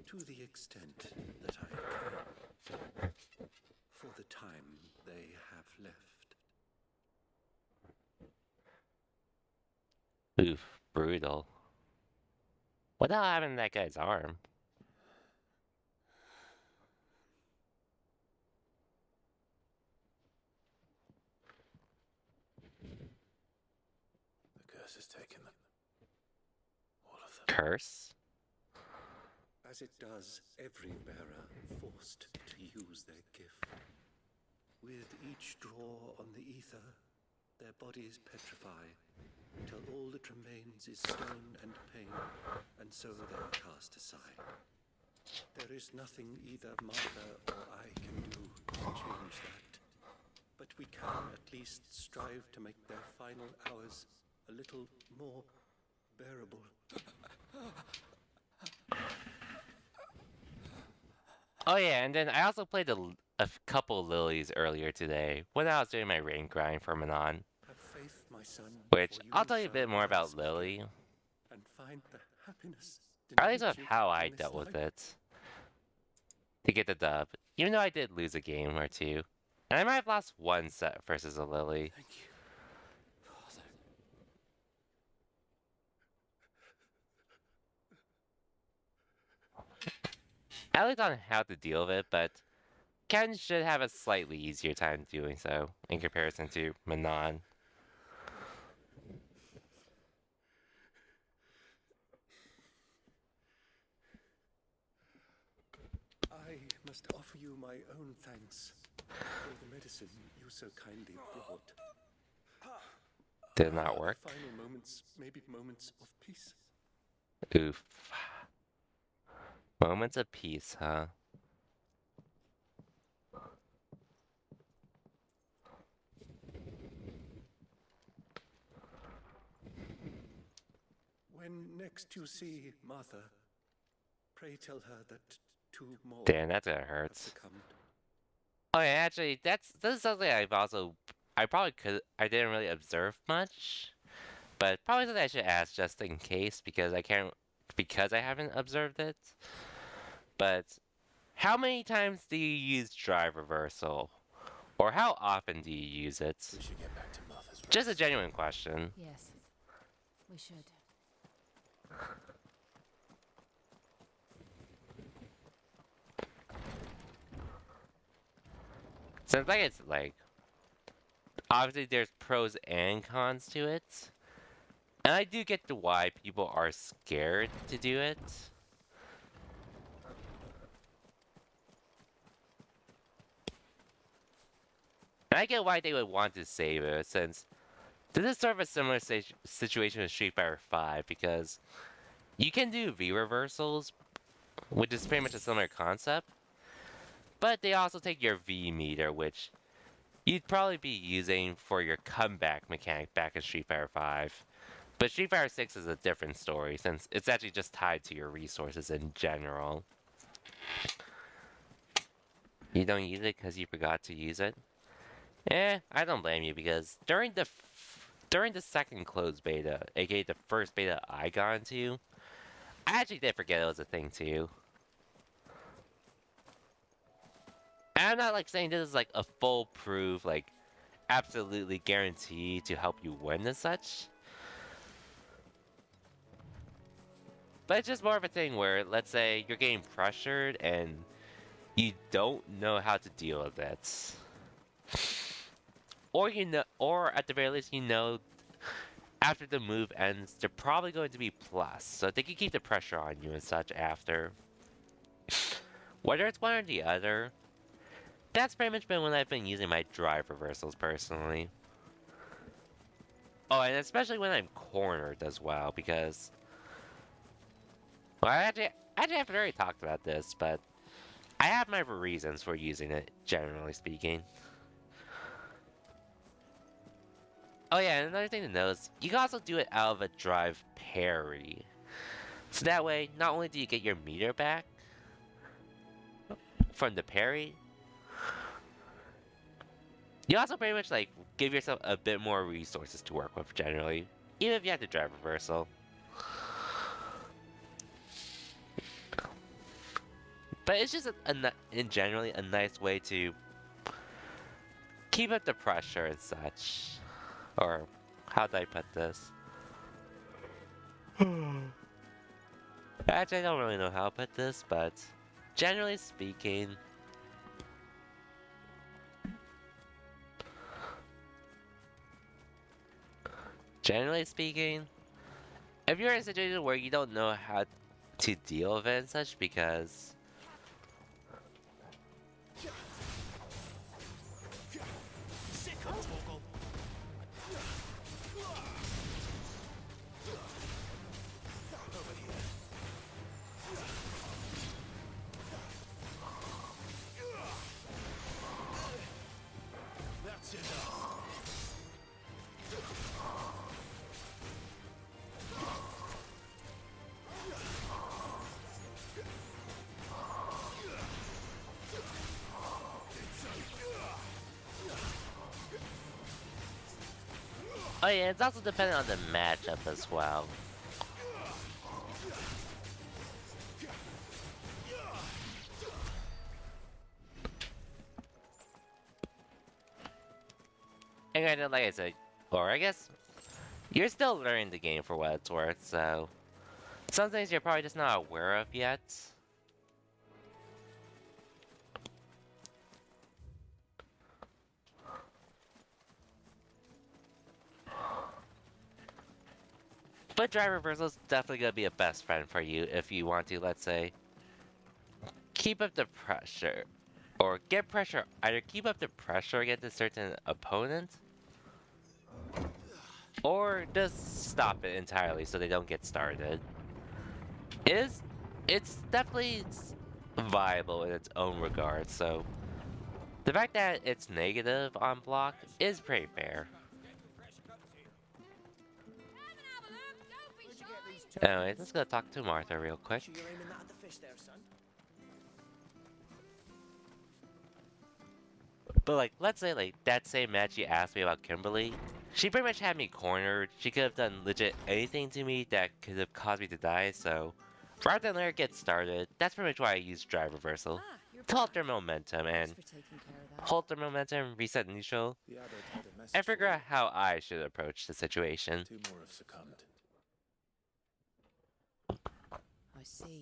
To the extent that I can, for the time they have left. Oof, brutal. What the hell happened to that guy's arm? The curse has taken them. All of them. Curse? As it does every bearer forced to use their gift. With each draw on the ether, their bodies petrify, till all that remains is stone and pain, and so they are cast aside. There is nothing either Martha or I can do to change that, but we can at least strive to make their final hours a little more bearable. Oh yeah, and then I also played a couple lilies earlier today when I was doing my rain grind for Manon. Have faith, my son, Which for you I'll tell you a shall bit more rise about again Lily, and find the happiness or at least of denied how you I in this dealt with life. it to get the dub. Even though I did lose a game or two, and I might have lost one set versus a Lily. Thank you, Father. At least on how to deal with it, but Ken should have a slightly easier time doing so in comparison to Manon. I must offer you my own thanks for the medicine you so kindly brought. Did not work. The final moments may be moments of peace. Oof. Moments of peace, huh? When next you see Martha, pray tell her that two more Damn, that's gonna have hurt. succumbed. Oh yeah, actually, this is something I didn't really observe much, but probably something I should ask just in case because I haven't observed it. But how many times do you use drive reversal, or how often do you use it? We should get back to Martha's Just a genuine question. Yes, we should. Since it's like obviously there's pros and cons to it. And I do get to why people are scared to do it. And I get why they would want to save it, since this is sort of a similar situation with Street Fighter V, because you can do V reversals, which is pretty much a similar concept, but they also take your V meter, which you'd probably be using for your comeback mechanic back in Street Fighter V. But Street Fighter 6 is a different story, since it's actually just tied to your resources in general. You don't use it because you forgot to use it? I don't blame you, because during the second closed beta, aka the first beta I got into, I actually did forget it was a thing too. And I'm not like saying this is like a foolproof, like absolutely guaranteed to help you win as such. But it's just more of a thing where, let's say, you're getting pressured and you don't know how to deal with it. Or at the very least, you know, after the move ends, they're probably going to be plus, so they can keep the pressure on you and such after. Whether it's one or the other, that's pretty much been when I've been using my drive reversals personally. Oh, and especially when I'm cornered as well, because... Well, I actually haven't already talked about this, but I have my reasons for using it, generally speaking. Oh yeah, and another thing to note is, you can also do it out of a drive parry. So that way, not only do you get your meter back from the parry, you also pretty much like give yourself a bit more resources to work with generally, even if you have to drive reversal. But it's just in generally a nice way to keep up the pressure and such. Or how do I put this? Actually, I don't really know how to put this, but generally speaking, if you're in a situation where you don't know how to deal with it and such, because That's enough. oh yeah, it's also dependent on the matchup as well. And granted, like I said, or I guess you're still learning the game for what it's worth, so some things you're probably just not aware of yet. But drive reversal is definitely going to be a best friend for you if you want to, let's say, keep up the pressure. Or get pressure, either keep up the pressure against a certain opponent, or just stop it entirely so they don't get started. It's definitely viable in its own regard, so the fact that it's negative on block is pretty fair. Anyways, let's go talk to Martha real quick. But like, let's say like that same match you asked me about Kimberly, she pretty much had me cornered. She could have done legit anything to me that could have caused me to die, so rather than let her get started, that's pretty much why I use drive reversal. To halt their momentum and halt their momentum, reset neutral, and figure out how I should approach the situation. Two more have succumbed. I see.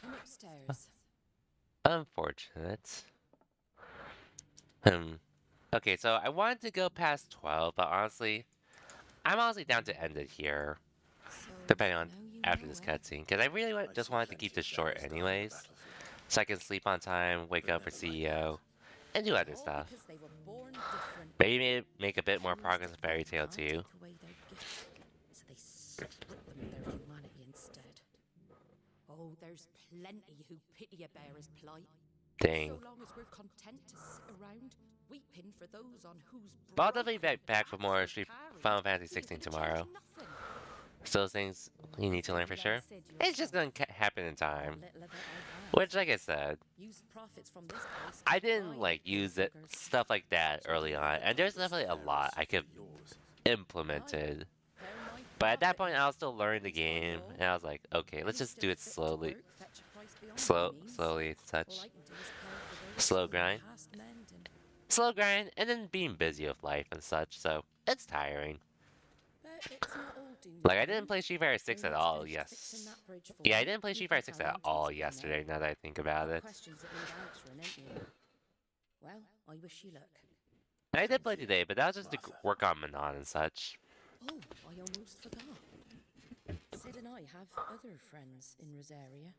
Come upstairs. Unfortunate. Okay, so I wanted to go past 12, but honestly, I'm honestly down to end it here. Depending on after this cutscene, because I really just wanted to keep this short anyways. So I can sleep on time, wake up for CEO, and do other stuff. Maybe make a bit more progress with Fairy Tail 2. Oh, there's plenty who pity a bearer's plight. Dang. So long as we're content to sit around, weeping for those on whose But I'll definitely be back for more Final Fantasy 16 tomorrow. So those things you need to learn for sure. It's just gonna happen in time. Which, like I said, I didn't like use it stuff like that early on, and there's definitely a lot I could implemented. But at that point, I was still learning the game, and I was like, okay, let's just do it slowly, slowly, such, slow grind, and then being busy with life and such. So it's tiring. Like, I didn't play Street Fighter 6 at all, yes. Yeah, I didn't play Street Fighter 6 at all yesterday, now that I think about it. Well, I wish you luck. And I did play today, but that was just to work on Manon and such. Oh, I almost forgot. Sid and I have other friends in Rosaria.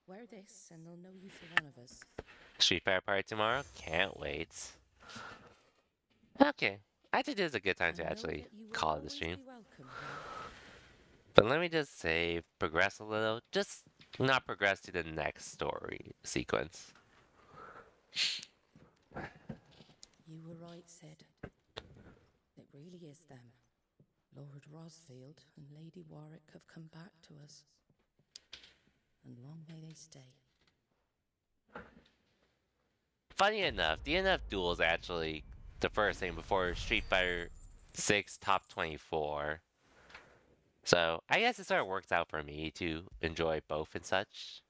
Wear this, and they'll know you for one of us. Street Fighter Party tomorrow? Can't wait. Okay. I think this is a good time to actually call it the stream. But let me just say, progress a little. Just not progress to the next story sequence. You were right, Sid. It really is them. Lord Rosfield and Lady Warwick have come back to us. And long may they stay. Funny enough, the NF Duel is actually the first thing before Street Fighter 6 Top 24. So, I guess it sort of works out for me to enjoy both and such.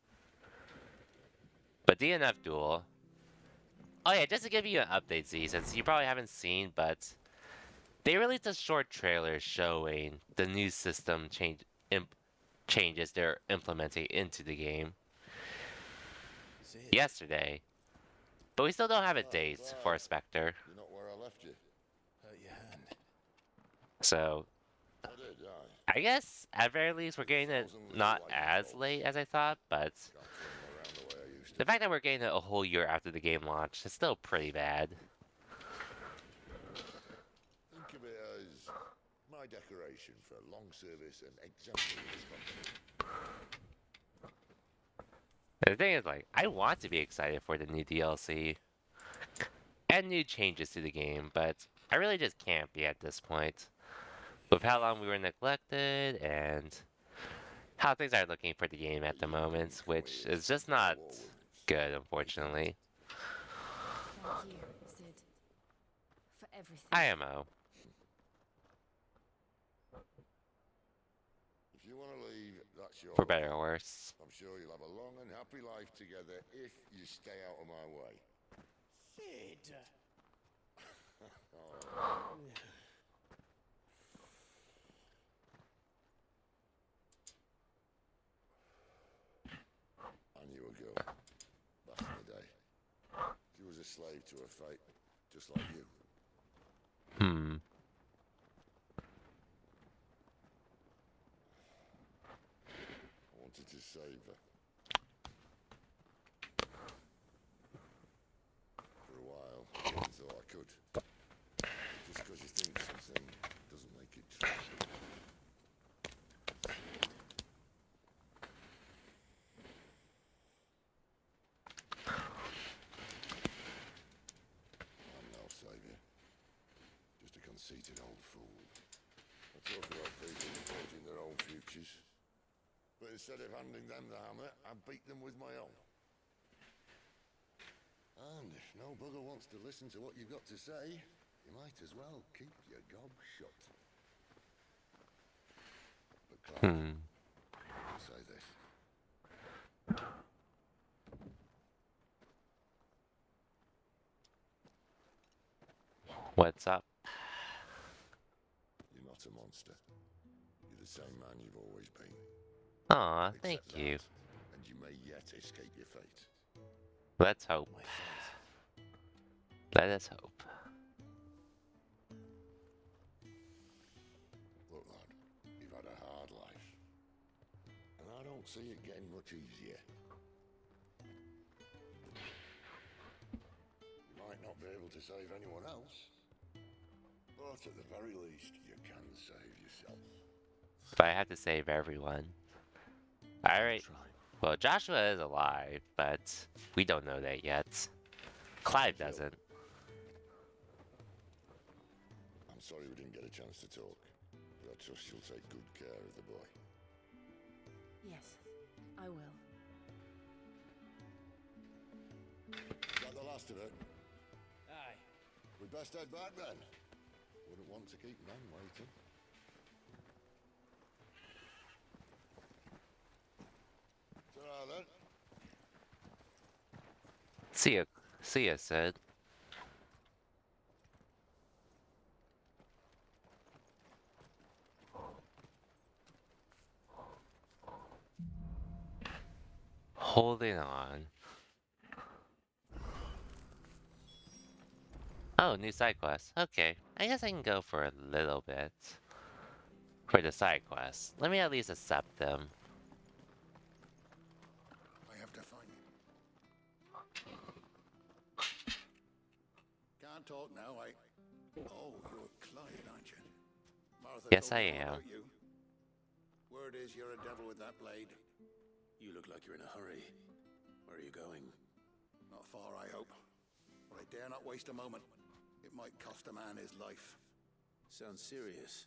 But DNF Duel... Oh yeah, just to give you an update, Z, since you probably haven't seen, but... They released a short trailer showing the new system changes they're implementing into the game yesterday, but we still don't have a date for Spectre. You're not where I left you. Hurt your hand. So, I did, aye. I guess at very least we're getting it not as late as I thought, but Can't throw them around the way I used to. the fact that we're getting it a whole year after the game launch is still pretty bad. Think of it as my decoration for long service and exemplary misconduct. The thing is, like, I want to be excited for the new DLC and new changes to the game, but I really just can't be at this point. With how long we were neglected and how things are looking for the game at the moment, which is just not good, unfortunately. Thank you, Sid. For everything. IMO. If you want to leave, that's your For better or worse. I'm sure you'll have a long and happy life together if you stay out of my way. Sid! Oh. I knew a girl back in the day. She was a slave to her fate, just like you. I wanted to save her. For a while, I thought I could. Just because you think something doesn't make it true. I'm no savior. Just a conceited old fool. I talk about people forging their own futures. But instead of handing them the hammer, I beat them with my own. And if no bugger wants to listen to what you've got to say, you might as well keep your gob shut. But Clive, I'll say this. What's up? You're not a monster. You're the same man you've always been. Aw, thank Accept you. that, and you may yet escape your fate. Let's hope. Let us hope. Look, lad, you've had a hard life. And I don't see it getting much easier. You might not be able to save anyone else, but at the very least, you can save yourself. But I have to save everyone. Alright. Well, Joshua is alive, but we don't know that yet. Clive doesn't. I'm sorry we didn't get a chance to talk, but I trust you'll take good care of the boy. Yes, I will. Is that the last of it? Aye. We best head back then. Wouldn't want to keep men waiting. Ta-ra then. See ya, Sid. Holding on. Oh, new side quest. Okay, I guess I can go for a little bit. For the side quests. Let me at least accept them. I have to find him. Can't talk now, Oh, you're Clyde, aren't you? Martha Yes, told I me all am. about you. Word is you're a devil with that blade. You look like you're in a hurry. Where are you going? Not far, I hope. But I dare not waste a moment. It might cost a man his life. Sounds serious.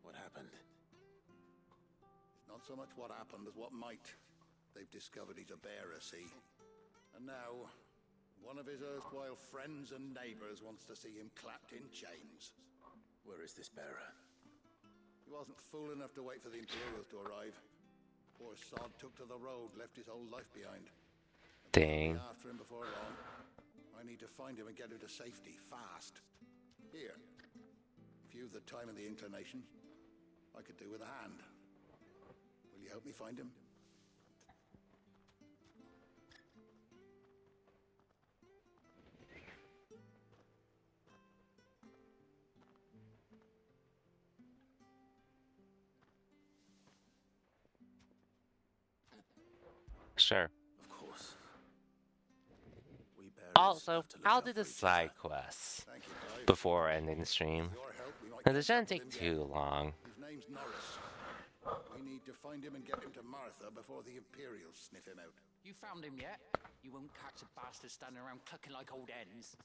What happened? It's not so much what happened as what might. They've discovered he's a bearer, see? And now, one of his erstwhile friends and neighbors wants to see him clapped in chains. Where is this bearer? He wasn't fool enough to wait for the Imperials to arrive. Poor sod took to the road, left his whole life behind. Dang. I'll be after him before long. I need to find him and get him to safety, fast. Here. you've the time and the inclination, I could do with a hand. Will you help me find him? Sure. Of course. We bearers Also, have to look I'll out do for the each side other. quests Thank you, Clive. before ending the stream. With your help, we might And it catch up shouldn't with take him yet. too long. His name's Norris. We need to find him and get him to Martha before the Imperials sniff him out. You found him yet? You won't catch a bastard standing around clucking like old hens.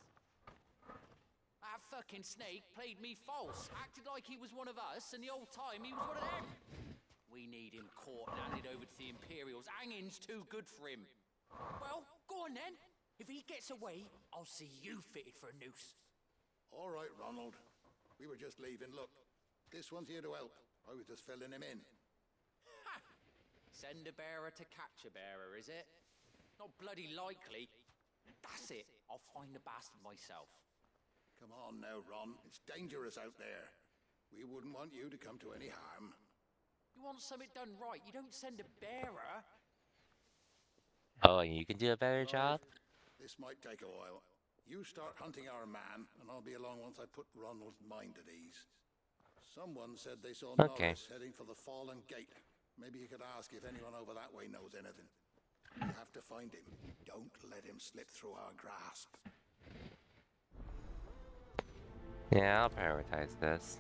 That fucking snake played me false, acted like he was one of us, and the whole time he was one of them. We need him caught and handed over to the Imperials. Hanging's too good for him. Well, go on then. If he gets away, I'll see you fitted for a noose. All right, Ronald. We were just leaving. Look, this one's here to help. I was just filling him in. Ha! Send a bearer to catch a bearer, is it? Not bloody likely. That's it. I'll find the bastard myself. Come on now, Ron. It's dangerous out there. We wouldn't want you to come to any harm. You want something done right, you don't send a bearer. Oh, and you can do a better job? This might take a while. You start hunting our man, and I'll be along once I put Ronald's mind at ease. Someone said they saw Okay. Norris heading for the Fallen Gate. Maybe you could ask if anyone over that way knows anything. You have to find him. Don't let him slip through our grasp. Yeah, I'll prioritize this.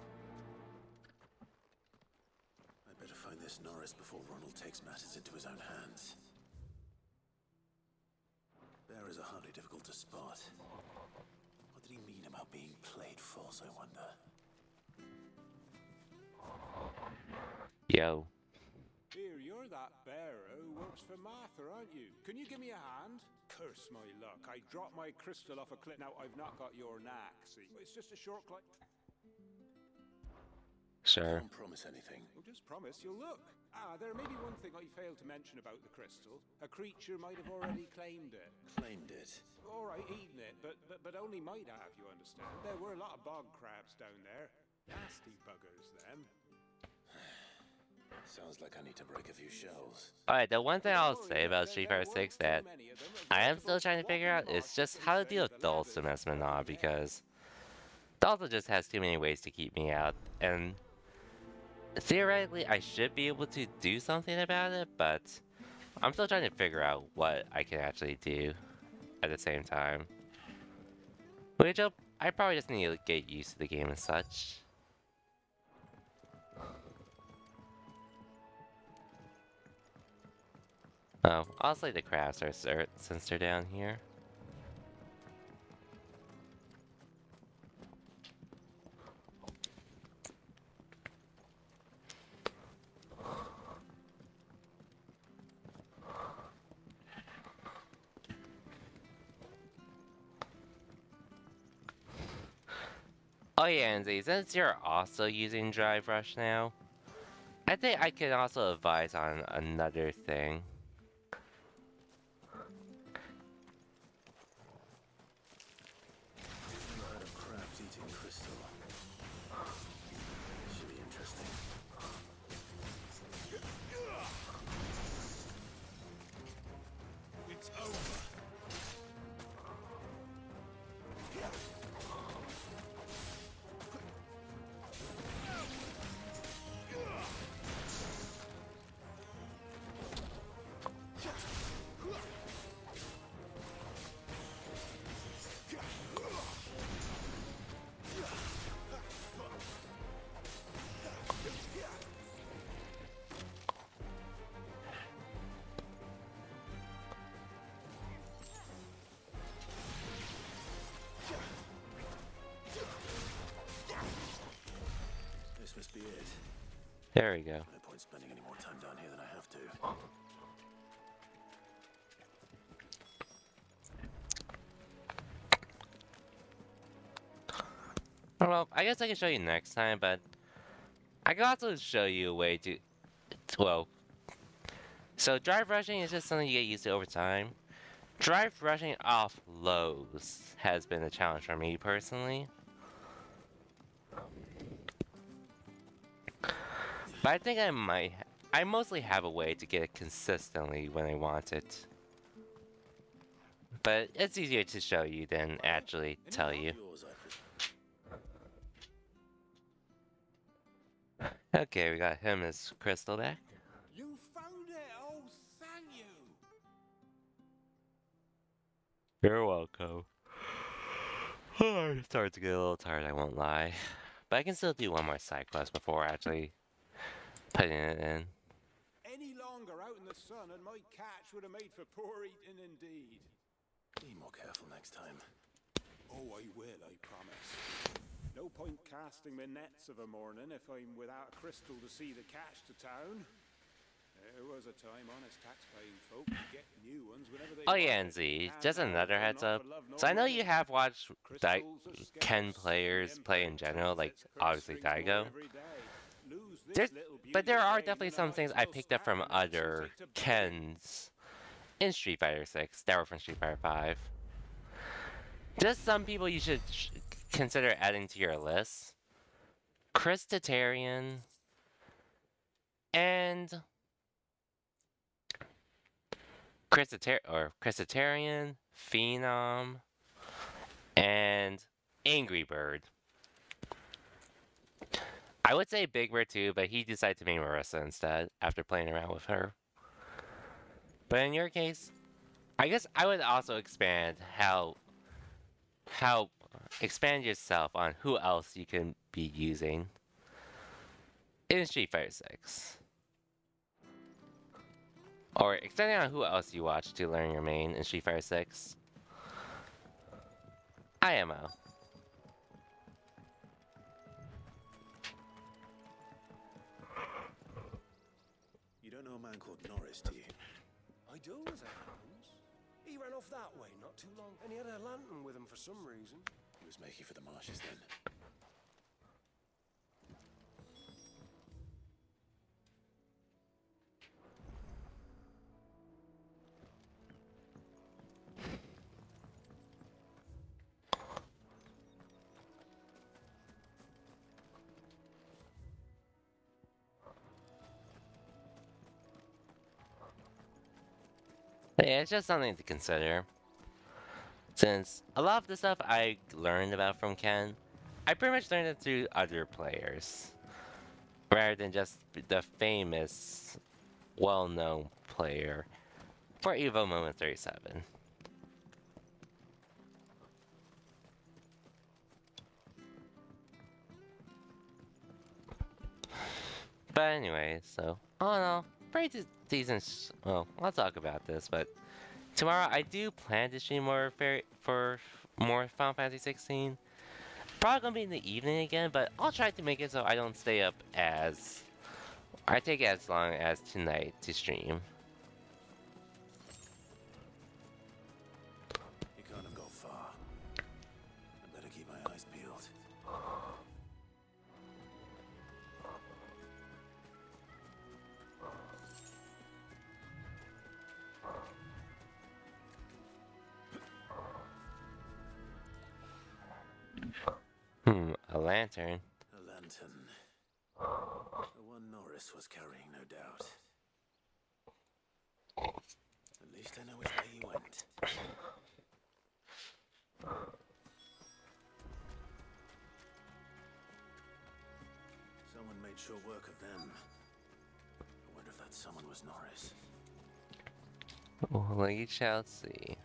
I'd better find this Norris before Ronald takes matters into his own hands. Bearers are hardly difficult to spot. What did he mean about being played false, I wonder? Yo. Here, you're that bearer who works for Martha, aren't you? Can you give me a hand? Curse my luck. I dropped my crystal off a cliff. Now, I've not got your knack, see? It's just a short climb. Sure. Don't promise anything. Well, just promise you'll look. There may be one thing I failed to mention about the crystal. A creature might have already claimed it. Claimed it? All right, eaten it, but only might have, you understand. There were a lot of bog crabs down there. Nasty buggers, them. Sounds like I need to break a few shells. Alright, the one thing I'll say about Street Fighter 6 that I am still trying to figure out is just how to deal with Dhalsim as Mana, because Dhalsim just has too many ways to keep me out, and theoretically I should be able to do something about it, but I'm still trying to figure out what I can actually do at the same time. Which I probably just need to get used to the game and such. Oh, I'll say the crafts are since they're down here. Oh yeah, and since you're also using Drive Rush now, I think I can also advise on another thing. Never heard of crabs eating crystal. Should be interesting. It's over. This must be it. There we go. No point spending any more time down here than I have to. Well, I guess I can show you next time, but I can also show you a way to, well, so drive rushing is just something you get used to over time. Drive rushing off lows has been a challenge for me personally. But I think I might. I mostly have a way to get it consistently when I want it. But it's easier to show you than actually tell you. Okay, we got him as Crystal back. You found it! Oh, thank you! You're welcome. I'm starting to get a little tired, I won't lie. But I can still do one more side quest before actually putting it in. Any longer out in the sun and my catch would have made for poor eating indeed. Be more careful next time. Oh, I will, I promise. No point casting my nets of a morning if I'm without a crystal to see the catch to town. There was a time honest tax-paying folk could get new ones whenever they Oh yeah, wanted. and Z, just another heads up. So I know you have watched Ken players play in general, like obviously Daigo. But there are definitely some things I picked up from other Kens in Street Fighter 6 that were from Street Fighter 5. Just some people you should consider adding to your list. Chris Tatarian and Chris Tatarian, Phenom, and Angry Bird. I would say Big Bird too, but he decided to make Marissa instead after playing around with her. But in your case, I guess I would also expand expand yourself on who else you can be using in Street Fighter 6. Or extending on who else you watch to learn your main in Street Fighter 6. IMO. You don't know a man called Norris, do you? I do, as it happens. He ran off that way not too long, and he had a lantern with him for some reason. He was making for the marshes then. Yeah, it's just something to consider. Since a lot of the stuff I learned about from Ken, I pretty much learned it through other players. Rather than just the famous, well-known player for Evo Moment 37. But anyway, so, all in all, pretty decent, well, I'll talk about this, but tomorrow I do plan to stream more for more Final Fantasy 16. Probably gonna be in the evening again, but I'll try to make it so I don't stay up as... I take as long as tonight to stream. You can't have gone far. I better keep my eyes peeled. A lantern. A lantern. The one Norris was carrying, no doubt. At least I know which way he went. Someone made sure work of them. I wonder if that someone was Norris. We shall see.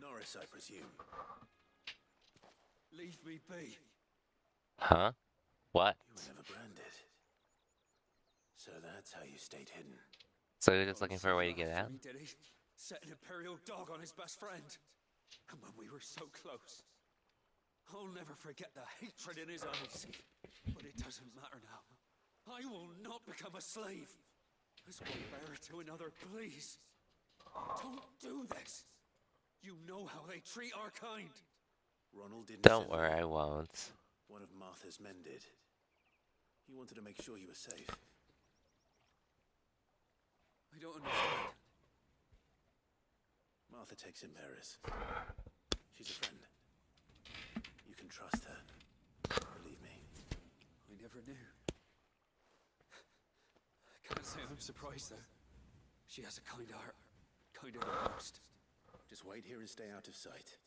Norris, I presume. Leave me be. Huh? What? You were never branded. So that's how you stayed hidden. So you're just looking for a way to get out? Did he? Set an Imperial dog on his best friend. And when we were so close. I'll never forget the hatred in his eyes. But it doesn't matter now. I will not become a slave. As one bearer to another, please. Don't do this. You know how they treat our kind. Ronald didn't Don't send worry, me. I won't. One of Martha's men did. He wanted to make sure you were safe. I don't understand. Martha takes in Paris. She's a friend. You can trust her. Believe me. I never knew. Can't say I'm surprised, though. She has a kind heart. Kinder than most. Just wait here and stay out of sight.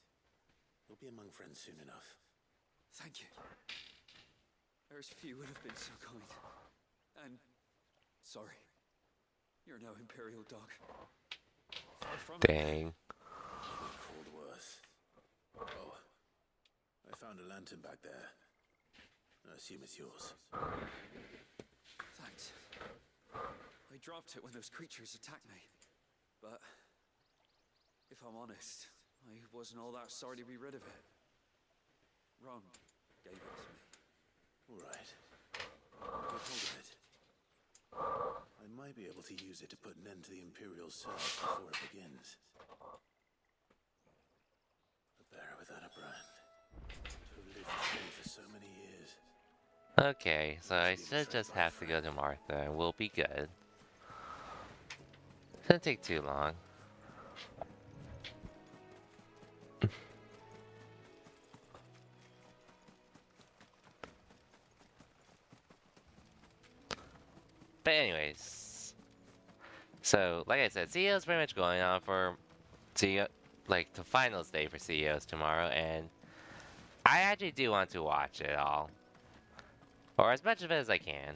We'll be among friends soon enough. Thank you. There's few would have been so kind. And sorry. You're no Imperial dog. Far from it. Dang. Called worse. Oh, I found a lantern back there. I assume it's yours. Thanks. I dropped it when those creatures attacked me. But if I'm honest, I wasn't all that sorry to be rid of it. Ron gave it to me. All right. I'll get hold of it. I might be able to use it to put an end to the Imperial surge before it begins. A bearer without a brand. To have lived free for so many years. Okay, so I should just have to go to Martha and we'll be good. Shouldn't take too long. But anyways, so like I said, CEO's pretty much going on for CEO, like the finals day for CEOs tomorrow, and I actually do want to watch it all, or as much of it as I can.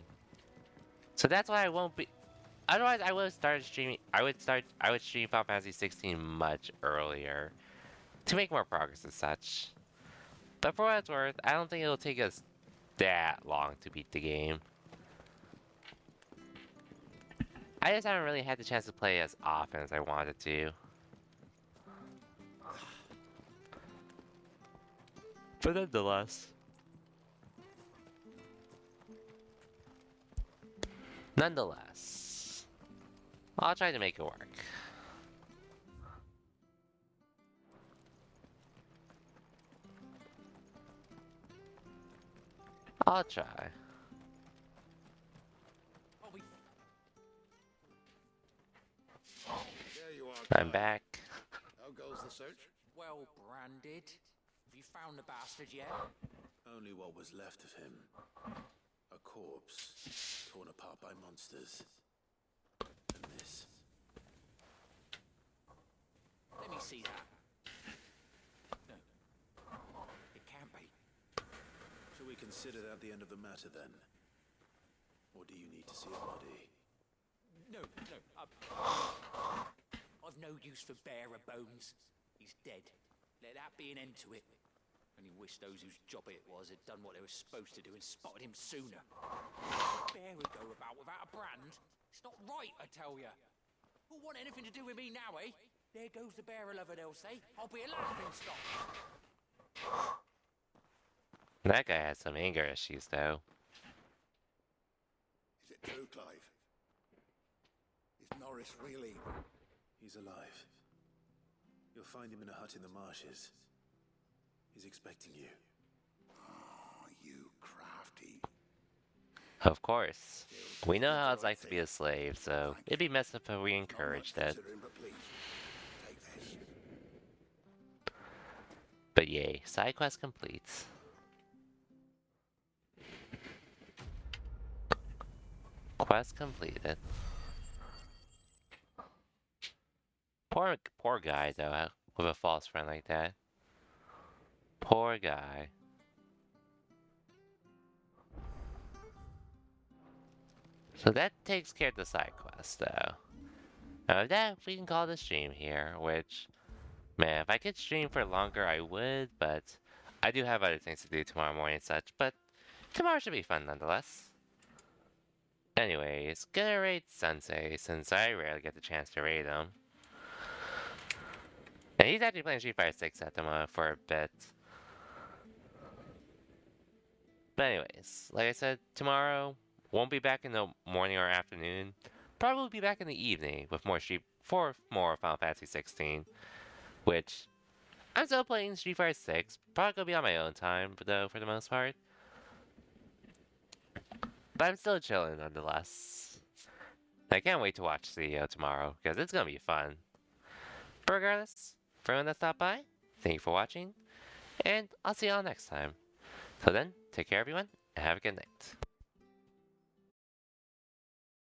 So that's why I won't be. Otherwise, I would start streaming. I would stream Final Fantasy 16 much earlier to make more progress and such. But for what it's worth, I don't think it'll take us that long to beat the game. I just haven't really had the chance to play as often as I wanted to. But nonetheless, I'll try to make it work. I'll try. There you are, I'm Clive. back. How goes the search? Well branded. Have you found the bastard yet? Only what was left of him. A corpse, torn apart by monsters. And this. Let me see that. No. It can't be. Shall we consider that the end of the matter then? Or do you need to see a body? No. I've no use for bearer bones. He's dead. Let that be an end to it. Only wish those whose job it was had done what they were supposed to do and spotted him sooner. Bearer go about without a brand? It's not right, I tell ya. Who'll want anything to do with me now, eh? There goes the bearer lover, they'll say. I'll be a laughing stock. That guy has some anger issues, though. Is it true, Clive? Is Norris really? He's alive. You'll find him in a hut in the marshes. He's expecting you. Oh, you crafty. Of course. We know how it's like to be a slave, so it'd be messed up if we encouraged it. But please, take this. But yay, side quest complete. Quest completed. Poor guy though, with a false friend like that. Poor guy. So that takes care of the side quest though. Now that we can call the stream here, which, man, if I could stream for longer I would, but I do have other things to do tomorrow morning and such, but tomorrow should be fun nonetheless. Anyways, gonna raid Sensei since I rarely get the chance to raid him. And he's actually playing Street Fighter 6 at the moment for a bit. But anyways, like I said, tomorrow won't be back in the morning or afternoon. Probably be back in the evening with more more Final Fantasy 16, which I'm still playing Street Fighter 6. Probably gonna be on my own time though for the most part. But I'm still chilling nonetheless. I can't wait to watch CEO tomorrow because it's gonna be fun. But regardless, for everyone that stopped by, Thank you for watching, and I'll see y'all next time. Till then, take care everyone, and have a good night.